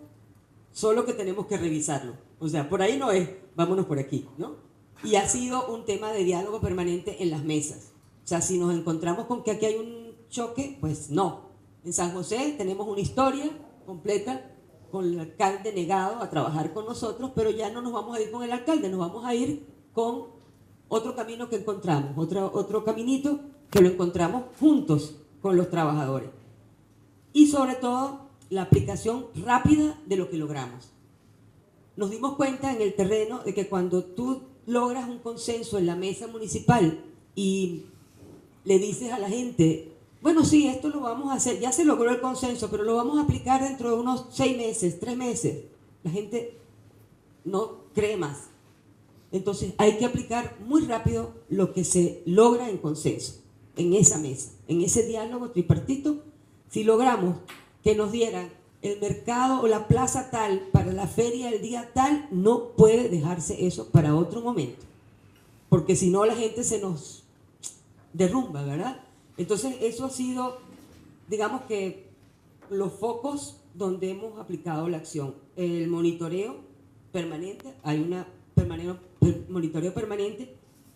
solo que tenemos que revisarlo. O sea, por ahí no es, vámonos por aquí, ¿no? Y ha sido un tema de diálogo permanente en las mesas. O sea, si nos encontramos con que aquí hay un choque, pues no. En San José tenemos una historia completa con el alcalde negado a trabajar con nosotros, pero ya no nos vamos a ir con el alcalde, nos vamos a ir con otro camino que encontramos, otro caminito que lo encontramos juntos con los trabajadores. Y sobre todo, la aplicación rápida de lo que logramos. Nos dimos cuenta en el terreno de que cuando tú logras un consenso en la mesa municipal y le dices a la gente, bueno, sí, esto lo vamos a hacer, ya se logró el consenso, pero lo vamos a aplicar dentro de unos 6 meses, 3 meses, la gente no cree más. Entonces hay que aplicar muy rápido lo que se logra en consenso, en esa mesa, en ese diálogo tripartito. Si logramos que nos dieran el mercado o la plaza tal para la feria el día tal, no puede dejarse eso para otro momento, porque si no la gente se nos derrumba, ¿verdad? Entonces eso ha sido, digamos que, los focos donde hemos aplicado la acción. El monitoreo permanente, hay un monitoreo permanente,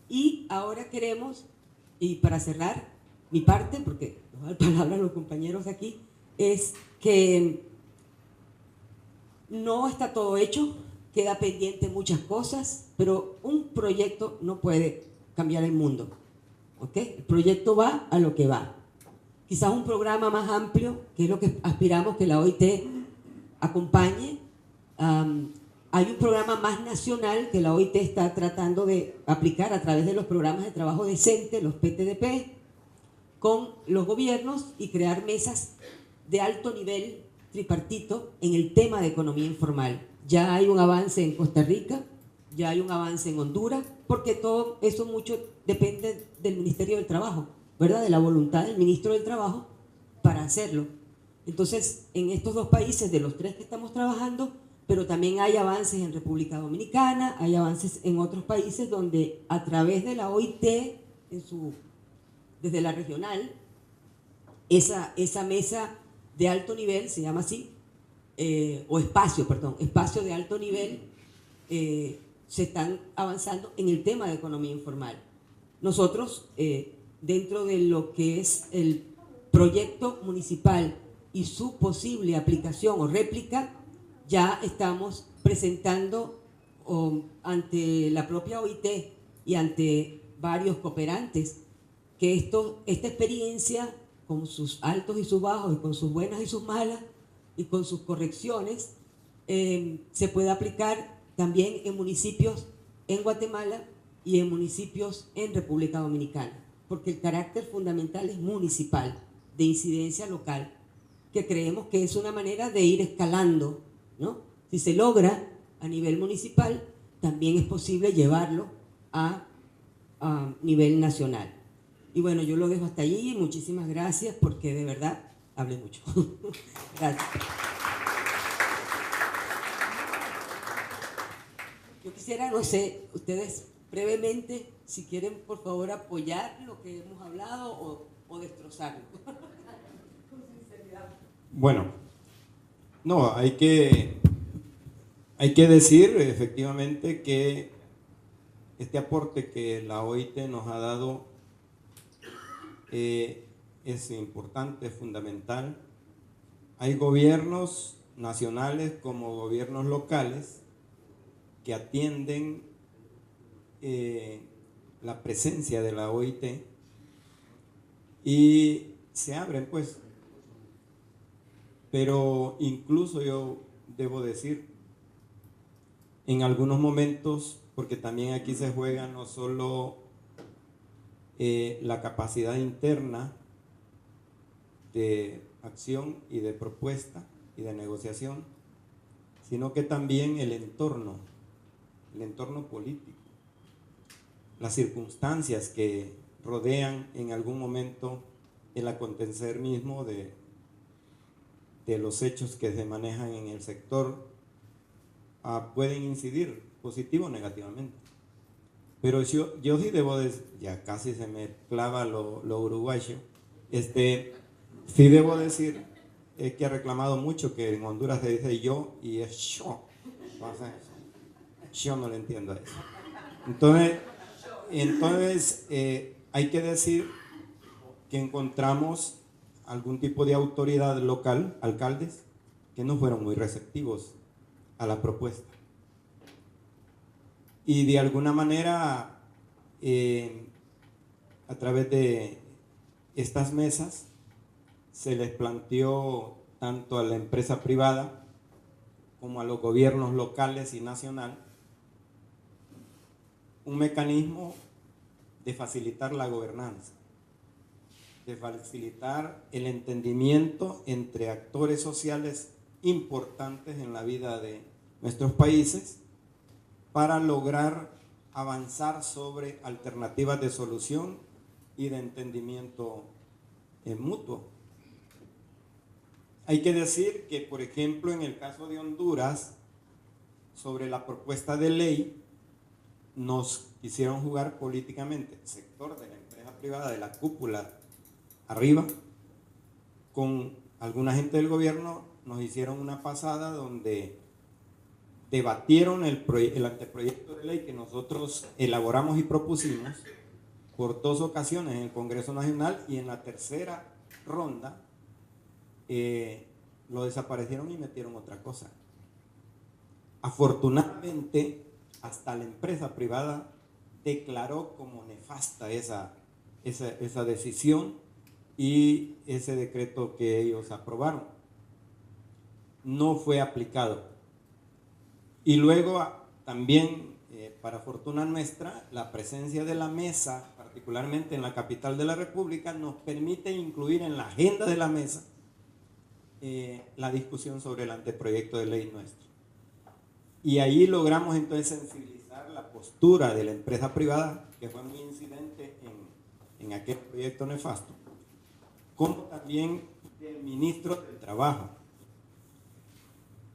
y ahora queremos, y para cerrar mi parte, porque nos da la palabra a los compañeros aquí, es que no está todo hecho, queda pendiente muchas cosas, pero un proyecto no puede cambiar el mundo, ¿ok? El proyecto va a lo que va. Quizás un programa más amplio, que es lo que aspiramos que la OIT acompañe. Hay un programa más nacional que la OIT está tratando de aplicar a través de los programas de trabajo decente, los PTDP, con los gobiernos, y crear mesas de alto nivel tripartito en el tema de economía informal, Ya hay un avance en Costa Rica, ya hay un avance en Honduras, porque todo eso mucho depende del Ministerio del Trabajo, ¿verdad? De la voluntad del Ministro del Trabajo para hacerlo. Entonces, en estos dos países, de los tres que estamos trabajando, pero también hay avances en República Dominicana, hay avances en otros países donde a través de la OIT, desde la regional, esa mesa de alto nivel, se llama así, espacio de alto nivel, se están avanzando en el tema de economía informal. Nosotros, dentro de lo que es el proyecto municipal y su posible aplicación o réplica, ya estamos presentando ante la propia OIT y ante varios cooperantes que esta experiencia, con sus altos y sus bajos, y con sus buenas y sus malas, y con sus correcciones, se puede aplicar también en municipios en Guatemala y en municipios en República Dominicana, porque el carácter fundamental es municipal, de incidencia local, que creemos que es una manera de ir escalando, ¿no? Si se logra a nivel municipal, también es posible llevarlo a nivel nacional. Y bueno, yo lo dejo hasta allí. Muchísimas gracias, porque de verdad hablé mucho. Gracias. Yo quisiera, no sé, ustedes brevemente, si quieren, por favor, apoyar lo que hemos hablado o destrozarlo. Bueno, no, hay que decir efectivamente que este aporte que la OIT nos ha dado es importante, es fundamental. Hay gobiernos nacionales como gobiernos locales que atienden la presencia de la OIT y se abren, pues. Pero incluso yo debo decir, en algunos momentos, porque también aquí se juega no solo la capacidad interna de acción y de propuesta y de negociación, sino que también el entorno político, las circunstancias que rodean en algún momento el acontecer mismo de los hechos que se manejan en el sector, pueden incidir positivo o negativamente. Pero yo sí debo decir, ya casi se me clava lo uruguayo, sí debo decir que ha reclamado mucho que en Honduras se dice yo y es yo. Entonces, yo no le entiendo a eso. Entonces hay que decir que encontramos algún tipo de autoridad local, alcaldes, que no fueron muy receptivos a la propuesta. Y de alguna manera, a través de estas mesas, se les planteó tanto a la empresa privada como a los gobiernos locales y nacional un mecanismo de facilitar la gobernanza, de facilitar el entendimiento entre actores sociales importantes en la vida de nuestros países para lograr avanzar sobre alternativas de solución y de entendimiento mutuo. Hay que decir que, por ejemplo, en el caso de Honduras, sobre la propuesta de ley, nos quisieron jugar políticamente, el sector de la empresa privada, de la cúpula arriba, con alguna gente del gobierno, nos hicieron una pasada donde debatieron el anteproyecto de ley que nosotros elaboramos y propusimos por 2 ocasiones en el Congreso Nacional, y en la tercera ronda lo desaparecieron y metieron otra cosa. Afortunadamente, hasta la empresa privada declaró como nefasta esa decisión y ese decreto que ellos aprobaron. No fue aplicado. Y luego también, para fortuna nuestra, la presencia de la mesa, particularmente en la capital de la República, nos permite incluir en la agenda de la mesa la discusión sobre el anteproyecto de ley nuestro. y ahí logramos entonces sensibilizar la postura de la empresa privada, que fue muy incidente en aquel proyecto nefasto, como también del ministro del Trabajo.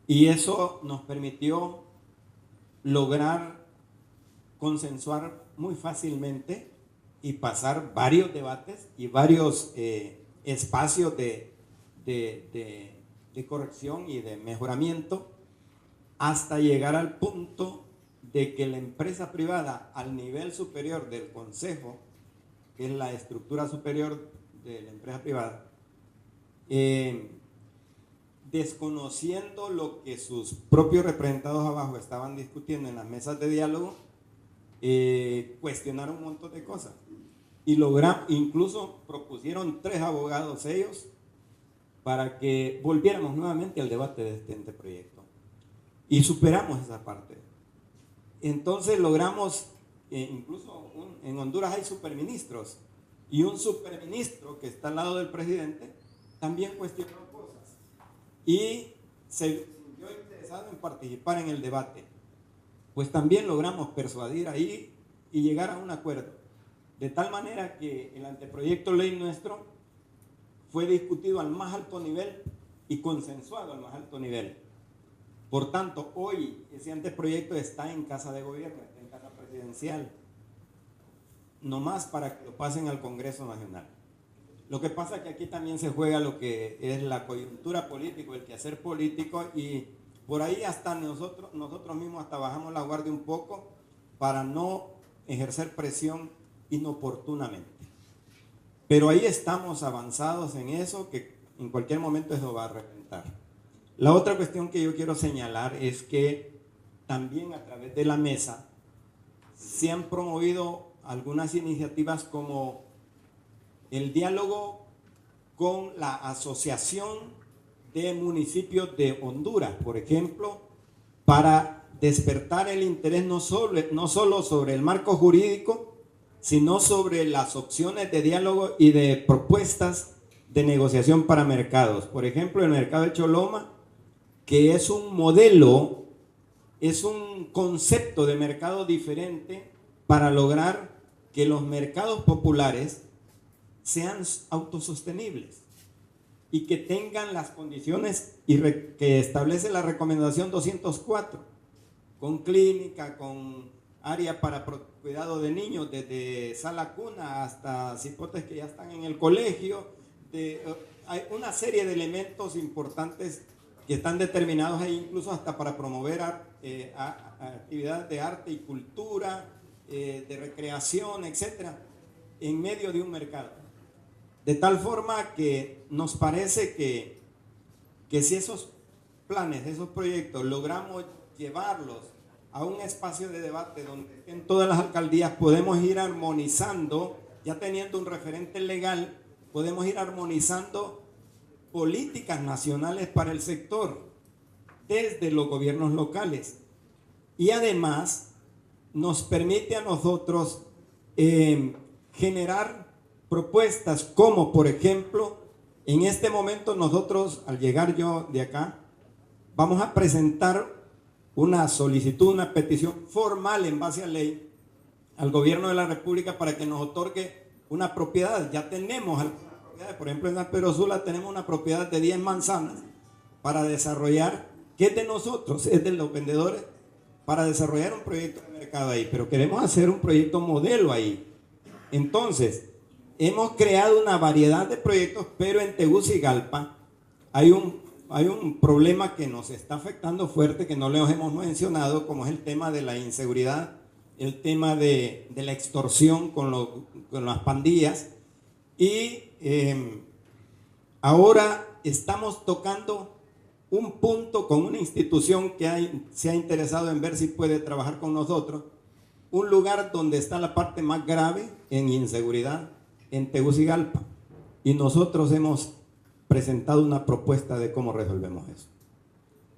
Y eso nos permitió lograr consensuar muy fácilmente y pasar varios debates y varios espacios de corrección y de mejoramiento, hasta llegar al punto de que la empresa privada, al nivel superior del consejo, que es la estructura superior de la empresa privada, desconociendo lo que sus propios representados abajo estaban discutiendo en las mesas de diálogo, cuestionaron un montón de cosas y incluso propusieron 3 abogados ellos para que volviéramos nuevamente al debate de este anteproyecto, y superamos esa parte. Entonces logramos, incluso en Honduras hay superministros, y un superministro que está al lado del presidente también cuestionó cosas y se sintió interesado en participar en el debate. Pues también logramos persuadir ahí y llegar a un acuerdo, de tal manera que el anteproyecto ley nuestro fue discutido al más alto nivel y consensuado al más alto nivel. Por tanto, hoy ese anteproyecto está en Casa de Gobierno, está en Casa Presidencial, nomás para que lo pasen al Congreso Nacional. Lo que pasa es que aquí también se juega lo que es la coyuntura política, el quehacer político, y por ahí hasta nosotros mismos hasta bajamos la guardia un poco para no ejercer presión inoportunamente. Pero ahí estamos avanzados en eso, que en cualquier momento eso va a reventar. La otra cuestión que yo quiero señalar es que también a través de la mesa se han promovido algunas iniciativas como el diálogo con la Asociación de Municipios de Honduras, por ejemplo, para despertar el interés no solo sobre el marco jurídico, sino sobre las opciones de diálogo y de propuestas de negociación para mercados. Por ejemplo, el mercado de Choloma, que es un modelo, es un concepto de mercado diferente para lograr que los mercados populares sean autosostenibles y que tengan las condiciones que establece la recomendación 204, con clínica, con área para cuidado de niños, desde sala cuna hasta cipotes que ya están en el colegio. Hay una serie de elementos importantes que están determinados ahí, incluso hasta para promover actividades de arte y cultura, de recreación, etcétera, en medio de un mercado. De tal forma que nos parece que si esos planes, esos proyectos, logramos llevarlos a un espacio de debate donde en todas las alcaldías podemos ir armonizando, ya teniendo un referente legal, podemos ir armonizando políticas nacionales para el sector desde los gobiernos locales, y además nos permite a nosotros generar propuestas como, por ejemplo, en este momento nosotros, al llegar yo de acá, vamos a presentar una solicitud, una petición formal en base a ley al gobierno de la República para que nos otorgue una propiedad. Ya tenemos algunas propiedades, por ejemplo en San Pedro Sula tenemos una propiedad de 10 manzanas para desarrollar, que es de nosotros, es de los vendedores, para desarrollar un proyecto de mercado ahí, pero queremos hacer un proyecto modelo ahí. Entonces, hemos creado una variedad de proyectos, pero en Tegucigalpa hay un problema que nos está afectando fuerte, que no les hemos mencionado, como es el tema de la inseguridad, el tema de la extorsión con las pandillas. Y ahora estamos tocando un punto con una institución que se ha interesado en ver si puede trabajar con nosotros, un lugar donde está la parte más grave en inseguridad en Tegucigalpa, y nosotros hemos presentado una propuesta de cómo resolvemos eso.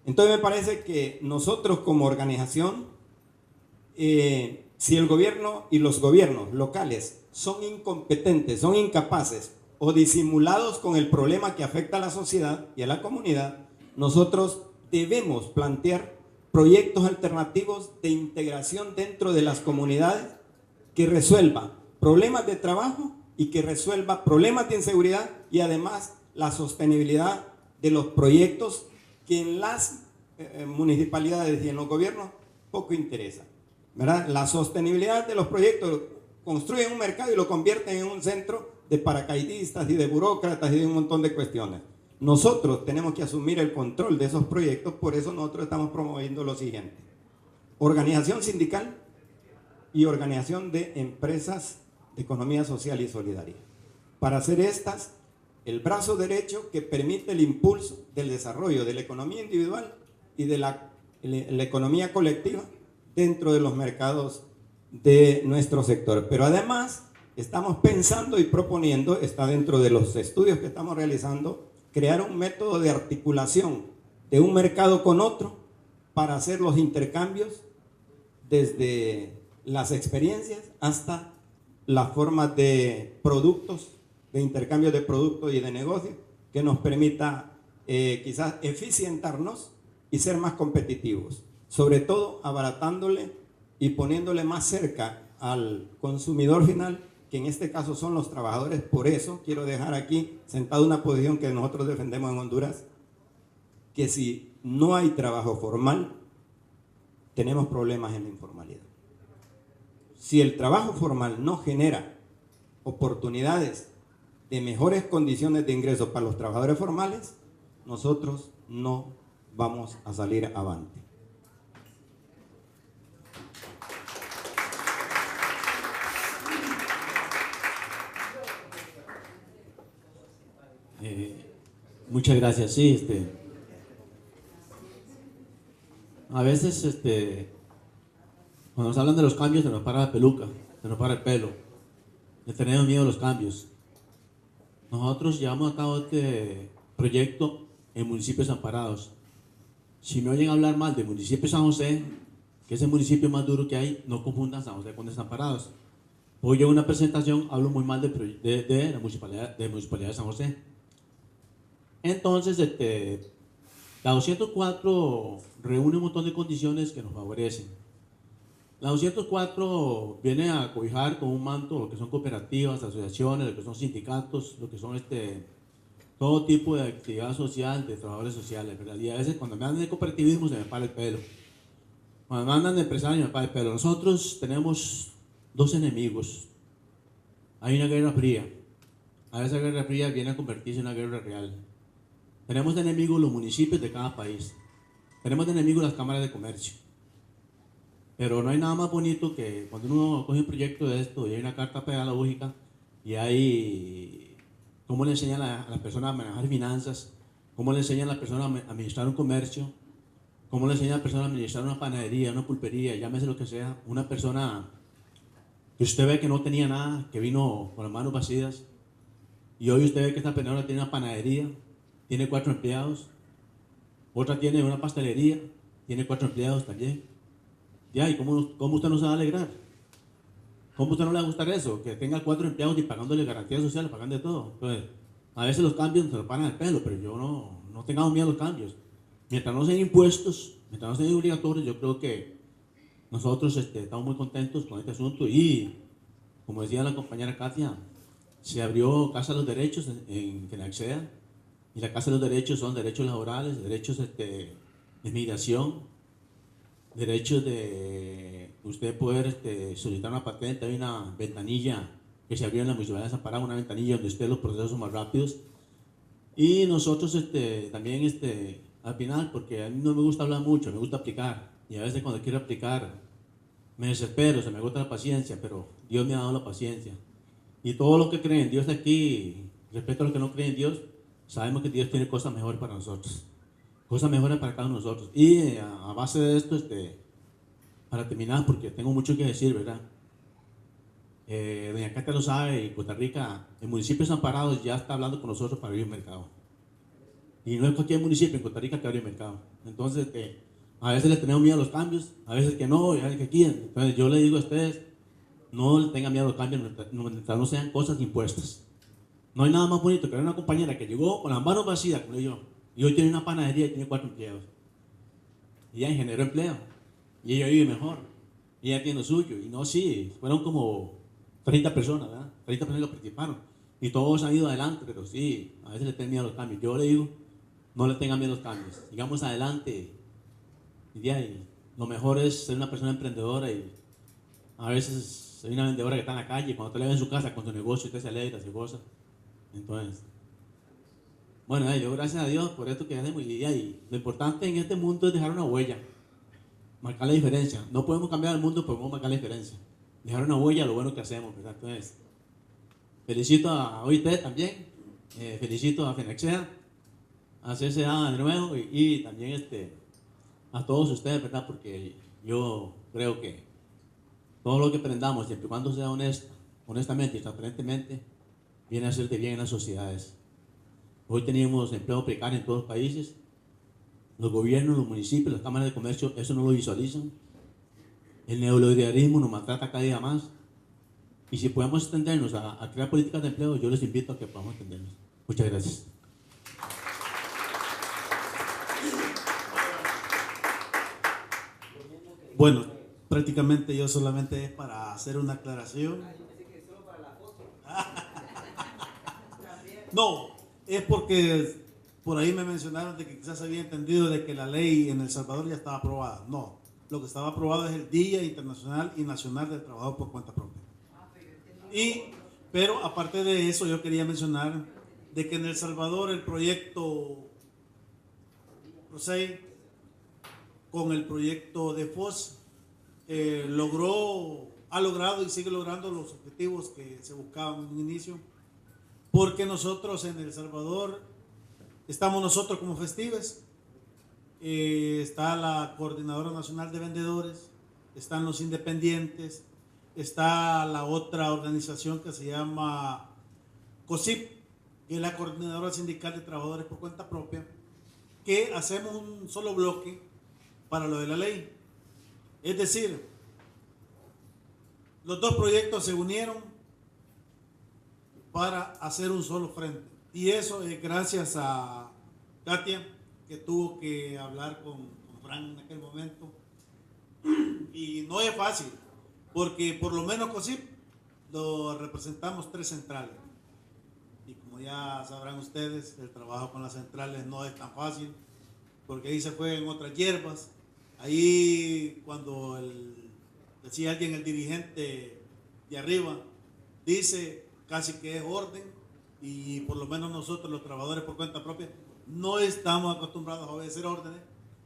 Entonces me parece que nosotros como organización, si el gobierno y los gobiernos locales son incompetentes, son incapaces o disimulados con el problema que afecta a la sociedad y a la comunidad, nosotros debemos plantear proyectos alternativos de integración dentro de las comunidades que resuelva problemas de trabajo y que resuelva problemas de inseguridad y además la sostenibilidad de los proyectos que en las municipalidades y en los gobiernos poco interesa, ¿verdad? La sostenibilidad de los proyectos, construyen un mercado y lo convierten en un centro de paracaidistas y de burócratas y de un montón de cuestiones. Nosotros tenemos que asumir el control de esos proyectos, por eso nosotros estamos promoviendo lo siguiente: organización sindical y organización de empresas de economía social y solidaria. Para hacer estas, el brazo derecho que permite el impulso del desarrollo de la economía individual y de la economía colectiva dentro de los mercados de nuestro sector. Pero además estamos pensando y proponiendo, está dentro de los estudios que estamos realizando, crear un método de articulación de un mercado con otro para hacer los intercambios desde las experiencias hasta las formas de productos, de intercambio de productos y de negocios, que nos permita quizás eficientarnos y ser más competitivos, sobre todo abaratándole y poniéndole más cerca al consumidor final, que en este caso son los trabajadores. Por eso quiero dejar aquí sentada una posición que nosotros defendemos en Honduras, que si no hay trabajo formal, tenemos problemas en la informalidad. Si el trabajo formal no genera oportunidades de mejores condiciones de ingreso para los trabajadores formales, nosotros no vamos a salir avante. Muchas gracias. Sí, a veces cuando nos hablan de los cambios se nos para la peluca, se nos para el pelo, le tenemos miedo a los cambios. Nosotros llevamos a cabo este proyecto en municipios amparados. Si me oyen hablar mal del municipio de San José, que es el municipio más duro que hay, no confundan San José con Desamparados. Hoy yo en una presentación hablo muy mal de la municipalidad de San José. Entonces, la 204 reúne un montón de condiciones que nos favorecen. La 204 viene a cobijar con un manto lo que son cooperativas, asociaciones, lo que son sindicatos, lo que son todo tipo de actividad social, de trabajadores sociales, ¿verdad? Y a veces cuando me hablan de cooperativismo se me para el pelo. Cuando me hablan de empresarios me para el pelo. Nosotros tenemos dos enemigos. Hay una guerra fría. A esa guerra fría viene a convertirse en una guerra real. Tenemos de enemigos los municipios de cada país. Tenemos de enemigos las cámaras de comercio. Pero no hay nada más bonito que cuando uno coge un proyecto de esto y hay una carta pedagógica y hay cómo le enseñan a la persona a manejar finanzas, cómo le enseñan a la persona a administrar un comercio, cómo le enseñan a la persona a administrar una panadería, una pulpería, llámese lo que sea, una persona que usted ve que no tenía nada, que vino con las manos vacías, y hoy usted ve que esta persona tiene una panadería, tiene 4 empleados, otra tiene una pastelería, tiene 4 empleados también. Ya, ¿y cómo usted no se va a alegrar? ¿Cómo usted no le va a gustar eso? Que tenga 4 empleados y pagándole garantías sociales, pagando de todo. Entonces, a veces los cambios se lo paran el pelo, pero yo no tengamos miedo a los cambios. Mientras no sean impuestos, mientras no sean obligatorios, yo creo que nosotros estamos muy contentos con este asunto. Y, como decía la compañera Katia, se abrió Casa de los Derechos en Fenaxea, y la Casa de los Derechos son derechos laborales, derechos de migración, derechos de usted poder solicitar una patente. Hay una ventanilla que se abrió en la Municipalidad de Desamparados, una ventanilla donde los procesos son más rápidos. Y nosotros también al final, porque a mí no me gusta hablar mucho, me gusta aplicar, y a veces cuando quiero aplicar me desespero, se me agota la paciencia, pero Dios me ha dado la paciencia. Y todos los que creen en Dios aquí, respecto a los que no creen en Dios, sabemos que Dios tiene cosas mejores para nosotros, cosas mejores para cada uno de nosotros. Y a base de esto, para terminar, porque tengo mucho que decir, ¿verdad? Doña Katia lo sabe, en Costa Rica, el municipio de Desamparados ya está hablando con nosotros para abrir un mercado. Y no es cualquier municipio en Costa Rica que abre un mercado. Entonces, a veces le tenemos miedo a los cambios, a veces que no, y a veces que quieren. Entonces, yo le digo a ustedes, no le tengan miedo a los cambios mientras no sean cosas impuestas. No hay nada más bonito que ver una compañera que llegó con las manos vacías, como yo, y hoy tiene una panadería y tiene 4 empleados. y ella generó empleo, y ella vive mejor, y ella tiene lo suyo, y no, sí, fueron como 30 personas, ¿verdad? 30 personas que participaron, y todos han ido adelante, pero sí, a veces le tienen miedo a los cambios. Yo le digo, no le tengan miedo a los cambios, sigamos adelante, y ahí, lo mejor es ser una persona emprendedora, y a veces hay una vendedora que está en la calle, cuando te la ve en su casa con su negocio, usted se alegra, se goza. Entonces, bueno, yo gracias a Dios por esto que hacemos, y ahí, lo importante en este mundo es dejar una huella, marcar la diferencia. No podemos cambiar el mundo, pero podemos marcar la diferencia. Dejar una huella, lo bueno que hacemos, ¿verdad? Entonces, felicito a OIT también, felicito a FENACSEA, a CSA de nuevo, y también a todos ustedes, ¿verdad? Porque yo creo que todo lo que aprendamos, siempre y cuando sea honestamente y transparentemente, viene a ser de bien en las sociedades. Hoy tenemos empleo precario en todos los países. Los gobiernos, los municipios, las cámaras de comercio, eso no lo visualizan. El neoliberalismo nos maltrata cada día más. Y si podemos extendernos a crear políticas de empleo, yo les invito a que podamos extendernos. Muchas gracias. Bueno, prácticamente yo solamente es para hacer una aclaración. No, es porque por ahí me mencionaron de que quizás había entendido de que la ley en El Salvador ya estaba aprobada. No, lo que estaba aprobado es el Día Internacional y Nacional del Trabajador por Cuenta Propia. Pero aparte de eso, yo quería mencionar de que en El Salvador el proyecto PROCEI con el proyecto de FOS ha logrado y sigue logrando los objetivos que se buscaban en un inicio, porque nosotros en El Salvador estamos nosotros como Festives, está la Coordinadora Nacional de Vendedores, están los independientes, está la otra organización que se llama COSIP, que es la Coordinadora Sindical de Trabajadores por Cuenta Propia, que hacemos un solo bloque para lo de la ley. Es decir, los dos proyectos se unieron para hacer un solo frente. Y eso es gracias a Katia, que tuvo que hablar con Frank en aquel momento. Y no es fácil, porque por lo menos COSIP lo representamos 3 centrales. Y como ya sabrán ustedes, el trabajo con las centrales no es tan fácil, porque ahí se juegan otras hierbas. Ahí cuando decía alguien, el dirigente de arriba, dice casi que es orden, y por lo menos nosotros los trabajadores por cuenta propia no estamos acostumbrados a obedecer órdenes.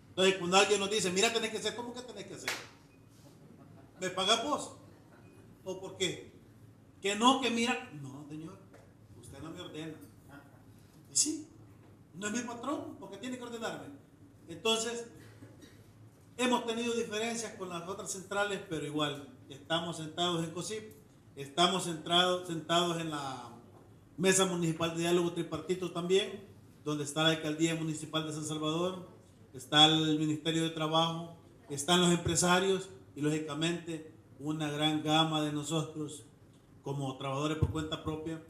Entonces cuando alguien nos dice, mira, tenés que hacer, ¿cómo que tenés que hacer? ¿Me pagás vos? ¿O por qué? Que no, que mira, no señor, usted no me ordena. Y sí, no es mi patrón, porque tiene que ordenarme. Entonces hemos tenido diferencias con las otras centrales, pero igual estamos sentados en COSIP, estamos sentados en la Mesa Municipal de Diálogo Tripartito también, donde está la Alcaldía Municipal de San Salvador, está el Ministerio de Trabajo, están los empresarios y lógicamente una gran gama de nosotros como trabajadores por cuenta propia,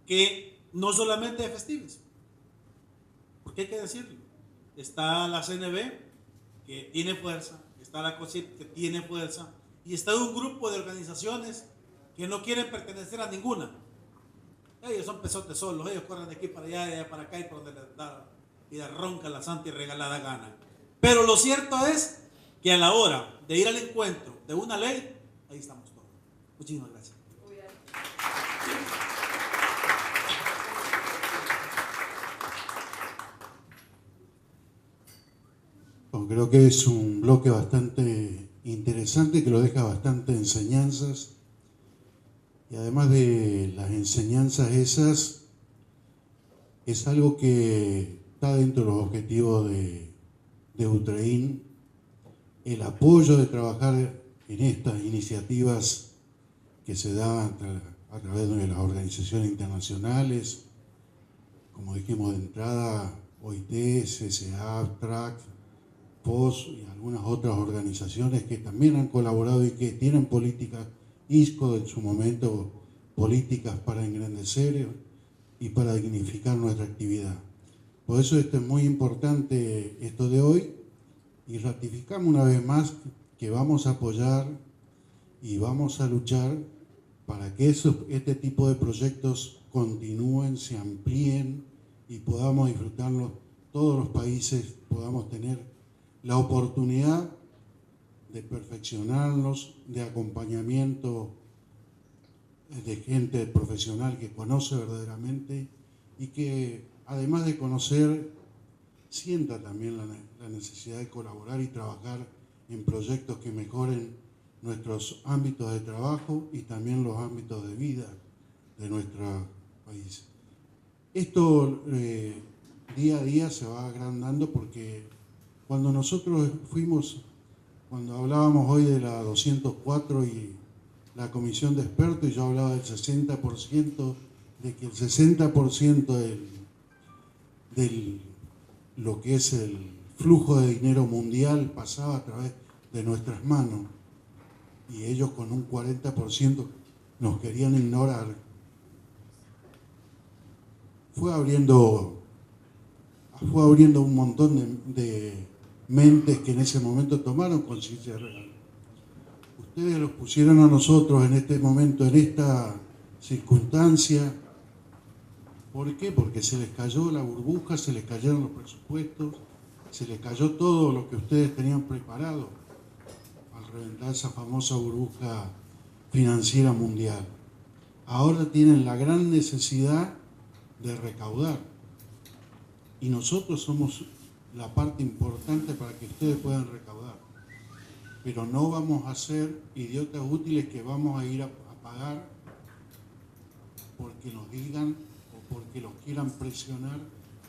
que no solamente es Festives, porque hay que decirlo, está la CNB, que tiene fuerza, está la COSIP, que tiene fuerza, y está un grupo de organizaciones que no quieren pertenecer a ninguna. Ellos son pesotes solos, ellos corren de aquí para allá, de allá para acá, y por donde les da y les ronca la santa y regalada gana. Pero lo cierto es que a la hora de ir al encuentro de una ley, ahí estamos todos. Muchísimas gracias. Bueno, creo que es un bloque bastante interesante, que lo deja bastante enseñanzas, y además de las enseñanzas esas, es algo que está dentro de los objetivos de UTREIN, el apoyo de trabajar en estas iniciativas que se dan a través de las organizaciones internacionales, como dijimos de entrada, OIT, CSA, TRAC, POS y algunas otras organizaciones que también han colaborado y que tienen políticas, ISCO en su momento, políticas para engrandecer y para dignificar nuestra actividad. Por eso esto es muy importante, esto de hoy, y ratificamos una vez más que vamos a apoyar y vamos a luchar para que este tipo de proyectos continúen, se amplíen y podamos disfrutarlos, todos los países podamos tener la oportunidad de perfeccionarlos, de acompañamiento de gente profesional que conoce verdaderamente y que además de conocer sienta también la necesidad de colaborar y trabajar en proyectos que mejoren nuestros ámbitos de trabajo y también los ámbitos de vida de nuestro país. Esto día a día se va agrandando porque cuando nosotros cuando hablábamos hoy de la 204 y la comisión de expertos, y yo hablaba del 60%, de que el 60% de lo que es el flujo de dinero mundial pasaba a través de nuestras manos, y ellos con un 40% nos querían ignorar, fue abriendo un montón de mentes que en ese momento tomaron conciencia real. Ustedes los pusieron a nosotros en este momento, en esta circunstancia. ¿Por qué? Porque se les cayó la burbuja, se les cayeron los presupuestos, se les cayó todo lo que ustedes tenían preparado al reventar esa famosa burbuja financiera mundial. Ahora tienen la gran necesidad de recaudar. Y nosotros somos la parte importante para que ustedes puedan recaudar. Pero no vamos a ser idiotas útiles que vamos a ir a pagar porque nos digan o porque los quieran presionar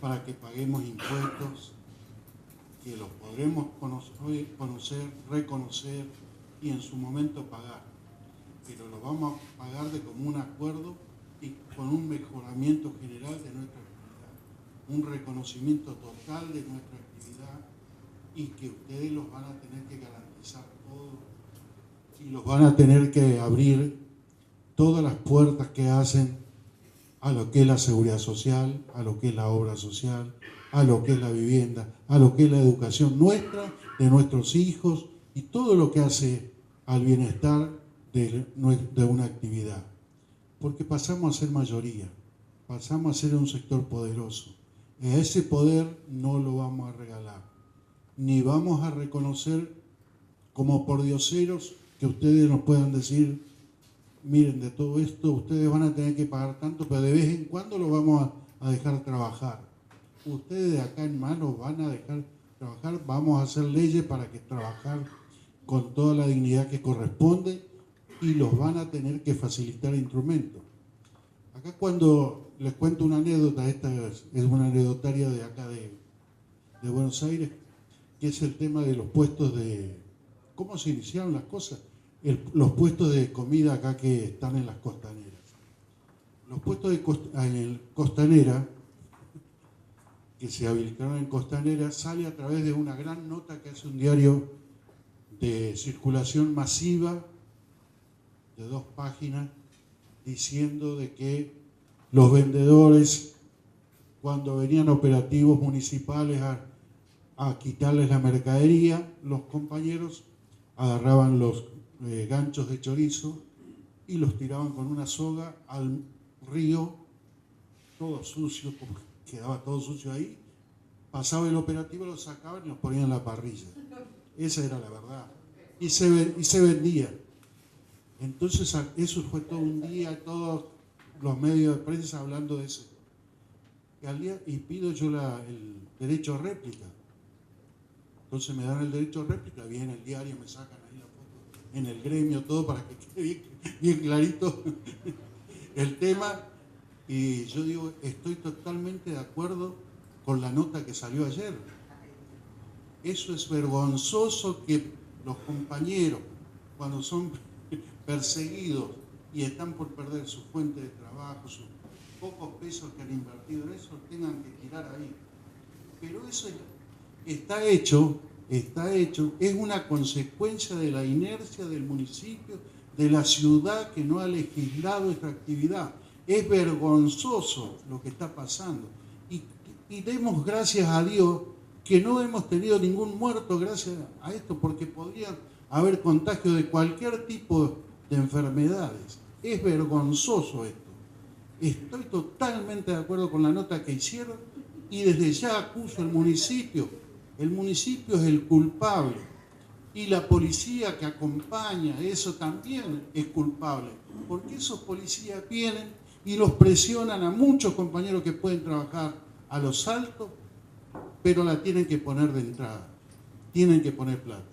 para que paguemos impuestos que los podremos conocer, reconocer y en su momento pagar. Pero lo vamos a pagar de común acuerdo y con un mejoramiento general de nuestra actividad, un reconocimiento total de nuestra actividad y que ustedes los van a tener que garantizar todo y los van a tener que abrir todas las puertas que hacen a lo que es la seguridad social, a lo que es la obra social, a lo que es la vivienda, a lo que es la educación nuestra, de nuestros hijos y todo lo que hace al bienestar de una actividad. Porque pasamos a ser mayoría, pasamos a ser un sector poderoso. Y a ese poder no lo vamos a regalar, ni vamos a reconocer como pordioseros que ustedes nos puedan decir, miren, de todo esto ustedes van a tener que pagar tanto, pero de vez en cuando lo vamos a dejar trabajar. Ustedes de acá en mano van a dejar trabajar, vamos a hacer leyes para que trabajar con toda la dignidad que corresponde y los van a tener que facilitar instrumentos. Acá cuando les cuento una anécdota, esta es una anecdotaria de acá de Buenos Aires, que es el tema de los puestos de, cómo se iniciaron las cosas, los puestos de comida acá que están en las costaneras. Los puestos en Costanera, que se habilitaron en Costanera, sale a través de una gran nota que hace un diario de circulación masiva de 2 páginas, diciendo de que los vendedores, cuando venían operativos municipales a quitarles la mercadería, los compañeros agarraban los ganchos de chorizo y los tiraban con una soga al río, todo sucio, como quedaba todo sucio ahí. Pasaba el operativo, lo sacaban y los ponían en la parrilla. Esa era la verdad. Y se vendía. Entonces eso fue todo un día, todos los medios de prensa hablando de eso. Y pido yo el derecho a réplica. Entonces me dan el derecho a réplica, viene el diario, me sacan ahí la foto en el gremio, todo para que quede bien clarito el tema. Y yo digo, estoy totalmente de acuerdo con la nota que salió ayer. Eso es vergonzoso que los compañeros, cuando son perseguidos y están por perder su fuente de trabajo, sus pocos pesos que han invertido en eso, tengan que tirar ahí. Pero eso está hecho, es una consecuencia de la inercia del municipio, de la ciudad que no ha legislado esta actividad. Es vergonzoso lo que está pasando. Y demos gracias a Dios que no hemos tenido ningún muerto gracias a esto, porque podría haber contagio de cualquier tipo de enfermedades. Es vergonzoso esto. Estoy totalmente de acuerdo con la nota que hicieron y desde ya acuso al municipio. El municipio es el culpable y la policía que acompaña, eso también es culpable, porque esos policías vienen y los presionan a muchos compañeros que pueden trabajar a los altos, pero la tienen que poner de entrada, tienen que poner plata.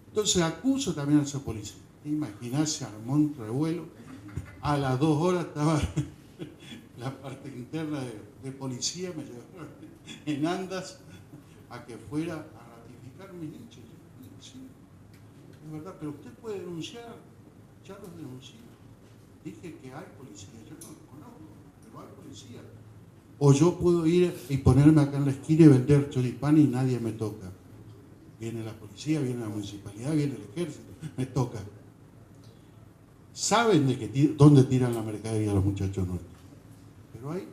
Entonces acuso también a esa policía. Imaginás, se armó un revuelo, a las 2 horas estaba la parte interna de policía, me llevaron en andas a que fuera a ratificar mis hechos. Sí, es verdad, pero usted puede denunciar, ya los denuncié. Dije que hay policía, yo no los conozco, pero hay policía. O yo puedo ir y ponerme acá en la esquina y vender choripán y nadie me toca. Viene la policía, viene la municipalidad, viene el ejército, me toca. Saben dónde tiran la mercadería los muchachos nuestros. Pero hay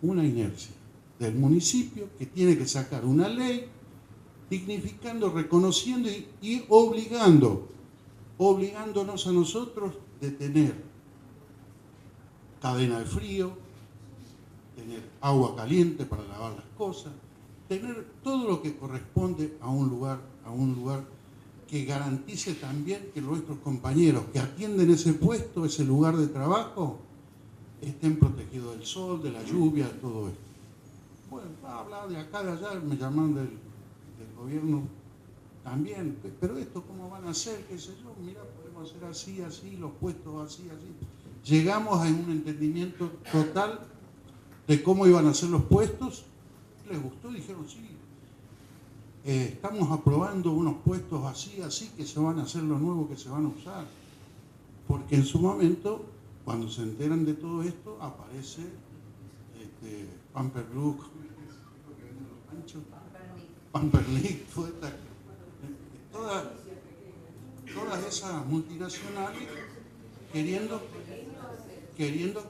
una inercia del municipio que tiene que sacar una ley dignificando, reconociendo y obligándonos a nosotros de tener cadena de frío, tener agua caliente para lavar las cosas, tener todo lo que corresponde a un lugar que garantice también que nuestros compañeros que atienden ese puesto, ese lugar de trabajo, estén protegidos del sol, de la lluvia, de todo esto. Bueno, va a hablar de acá, de allá, me llaman del gobierno también, pero esto cómo van a hacer, qué sé yo, mira, podemos hacer así, así, los puestos así, así. Llegamos a un entendimiento total de cómo iban a ser los puestos, les gustó, dijeron sí, estamos aprobando unos puestos así, así, que se van a hacer los nuevos que se van a usar. Porque en su momento, cuando se enteran de todo esto, aparece Pamperlook, Pampernick, todas esas multinacionales queriendo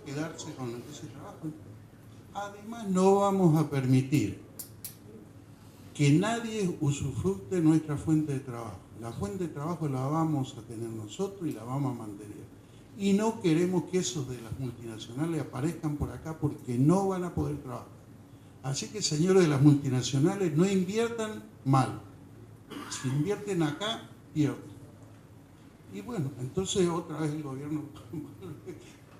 quedarse con ese trabajo. Además, no vamos a permitir que nadie usufructe nuestra fuente de trabajo. La fuente de trabajo la vamos a tener nosotros y la vamos a mantener. Y no queremos que esos de las multinacionales aparezcan por acá porque no van a poder trabajar. Así que, señores de las multinacionales, no inviertan mal. Si invierten acá, pierden. Y bueno, entonces otra vez el gobierno,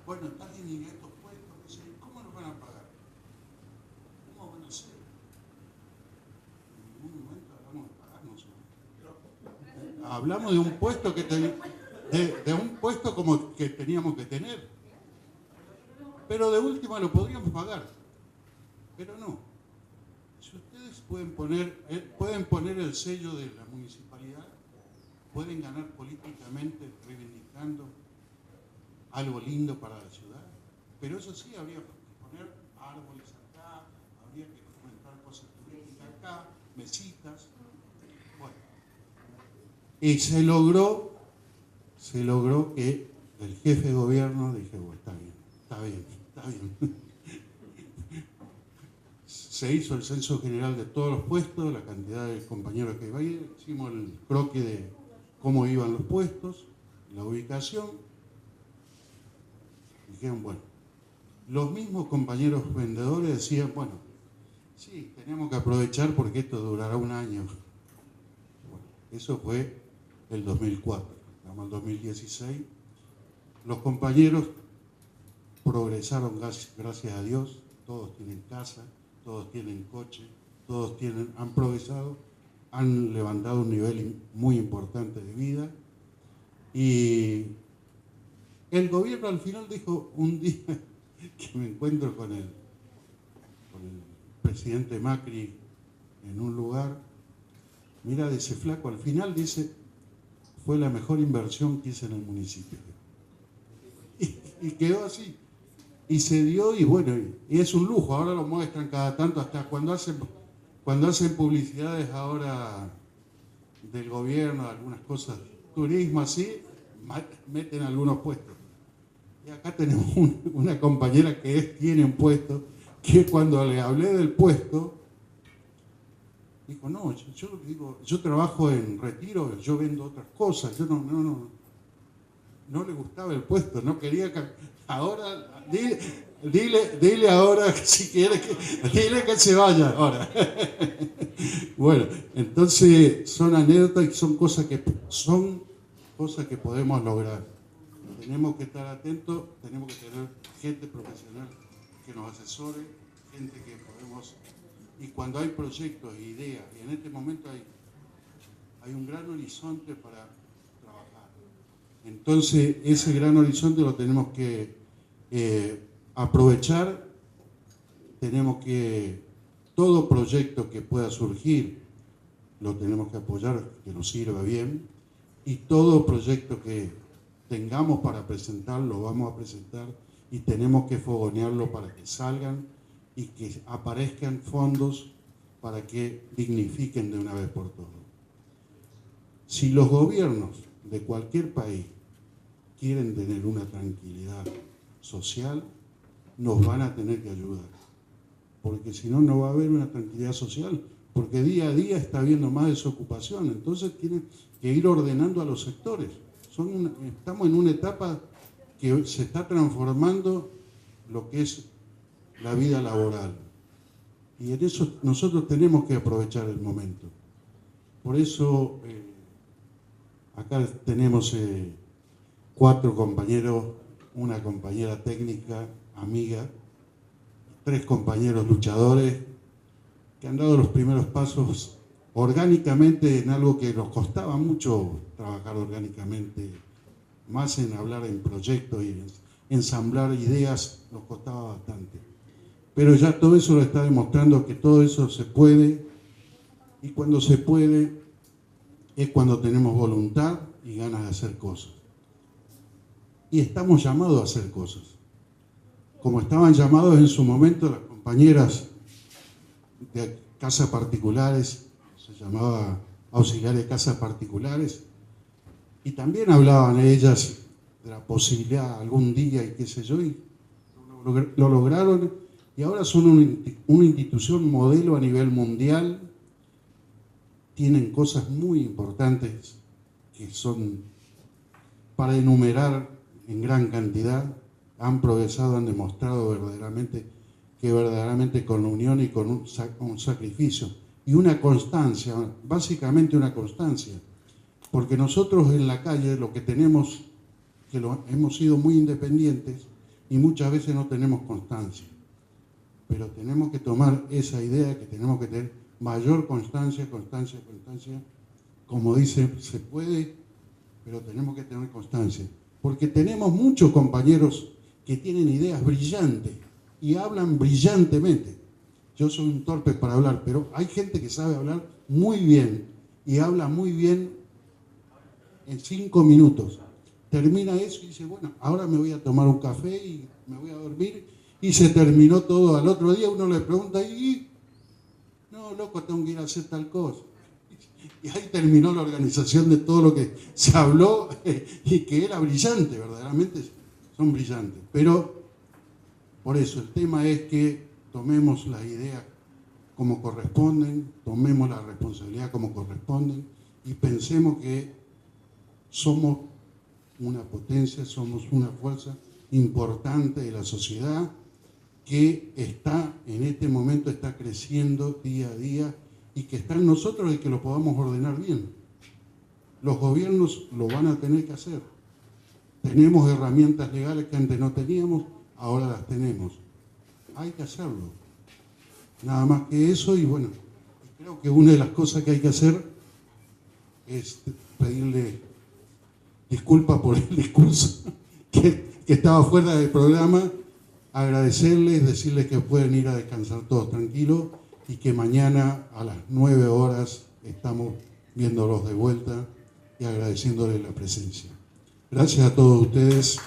bueno, están en estos puestos, ¿cómo nos van a pagar? ¿Cómo van a hacer? En ningún momento hablamos de pagarnos. Hablamos de un puesto de un puesto como que teníamos que tener. Pero de última lo podríamos pagar. Pero no. Si ustedes pueden poner el sello de la municipalidad, pueden ganar políticamente reivindicando algo lindo para la ciudad. Pero eso sí, habría que poner árboles acá, habría que fomentar cosas turísticas acá, mesitas. Bueno. Y se logró que el jefe de gobierno dije, bueno, está bien. Se hizo el censo general de todos los puestos, la cantidad de compañeros que iba a ir, hicimos el croquis de cómo iban los puestos, la ubicación. Dijeron, bueno, los mismos compañeros vendedores decían, bueno, sí, tenemos que aprovechar porque esto durará un año. Bueno, eso fue el 2004, estamos en 2016. Los compañeros progresaron, gracias a Dios, todos tienen casa, todos tienen coche, todos han progresado, han levantado un nivel muy importante de vida. Y el gobierno al final dijo un día que me encuentro con el presidente Macri en un lugar, mira, dice, flaco, al final dice, fue la mejor inversión que hice en el municipio. Y quedó así. Y se dio, y bueno, y es un lujo, ahora lo muestran cada tanto, hasta cuando hacen publicidades ahora del gobierno, algunas cosas, turismo así, meten algunos puestos. Y acá tenemos una compañera que tiene un puesto, que cuando le hablé del puesto, Dijo, no, yo trabajo en retiro, yo vendo otras cosas, yo no le gustaba el puesto, no quería que... Ahora, dile ahora si quiere dile que se vaya ahora. Bueno, entonces son anécdotas y son cosas que podemos lograr. Tenemos que estar atentos, tenemos que tener gente profesional que nos asesore, gente que podemos... Y cuando hay proyectos e ideas, y en este momento hay un gran horizonte para trabajar. Entonces, ese gran horizonte lo tenemos que aprovechar, tenemos que... Todo proyecto que pueda surgir, lo tenemos que apoyar, que nos sirva bien, y todo proyecto que tengamos para presentar, lo vamos a presentar, y tenemos que fogonearlo para que salgan y que aparezcan fondos para que dignifiquen de una vez por todas. Si los gobiernos de cualquier país quieren tener una tranquilidad social, nos van a tener que ayudar, porque si no, no va a haber una tranquilidad social, porque día a día está habiendo más desocupación, entonces tienen que ir ordenando a los sectores. Estamos en una etapa que se está transformando lo que es la vida laboral. Y en eso nosotros tenemos que aprovechar el momento. Por eso, acá tenemos 4 compañeros, una compañera técnica, amiga, 3 compañeros luchadores que han dado los primeros pasos orgánicamente en algo que nos costaba mucho trabajar orgánicamente, más en hablar en proyectos y ensamblar ideas nos costaba bastante. Pero ya todo eso lo está demostrando que todo eso se puede, y cuando se puede es cuando tenemos voluntad y ganas de hacer cosas. Y estamos llamados a hacer cosas. Como estaban llamados en su momento las compañeras de casas particulares, se llamaba auxiliar de casas particulares, y también hablaban ellas de la posibilidad algún día y qué sé yo, y lo lograron, y ahora son una institución modelo a nivel mundial, tienen cosas muy importantes que son para enumerar en gran cantidad, han progresado, han demostrado verdaderamente con la unión y con un sacrificio y una constancia, básicamente una constancia, porque nosotros en la calle lo que tenemos, hemos sido muy independientes y muchas veces no tenemos constancia, pero tenemos que tomar esa idea que tenemos que tener mayor constancia, como dice, se puede, pero tenemos que tener constancia, porque tenemos muchos compañeros que tienen ideas brillantes y hablan brillantemente. Yo soy un torpe para hablar, pero hay gente que sabe hablar muy bien y habla muy bien en 5 minutos. Termina eso y dice, bueno, ahora me voy a tomar un café y me voy a dormir, y se terminó todo. Al otro día uno le pregunta, no, loco, tengo que ir a hacer tal cosa. Y ahí terminó la organización de todo lo que se habló y que era brillante, verdaderamente son brillantes. Pero por eso el tema es que tomemos las ideas como corresponden, tomemos la responsabilidad como corresponden y pensemos que somos una potencia, somos una fuerza importante de la sociedad que en este momento está creciendo día a día y que está en nosotros y que lo podamos ordenar bien. Los gobiernos lo van a tener que hacer. Tenemos herramientas legales que antes no teníamos, ahora las tenemos. Hay que hacerlo. Nada más que eso, y bueno, creo que una de las cosas que hay que hacer es pedirle disculpas por el discurso que estaba fuera del programa, agradecerles, decirles que pueden ir a descansar todos tranquilos y que mañana a las 9 horas estamos viéndolos de vuelta y agradeciéndoles la presencia. Gracias a todos ustedes.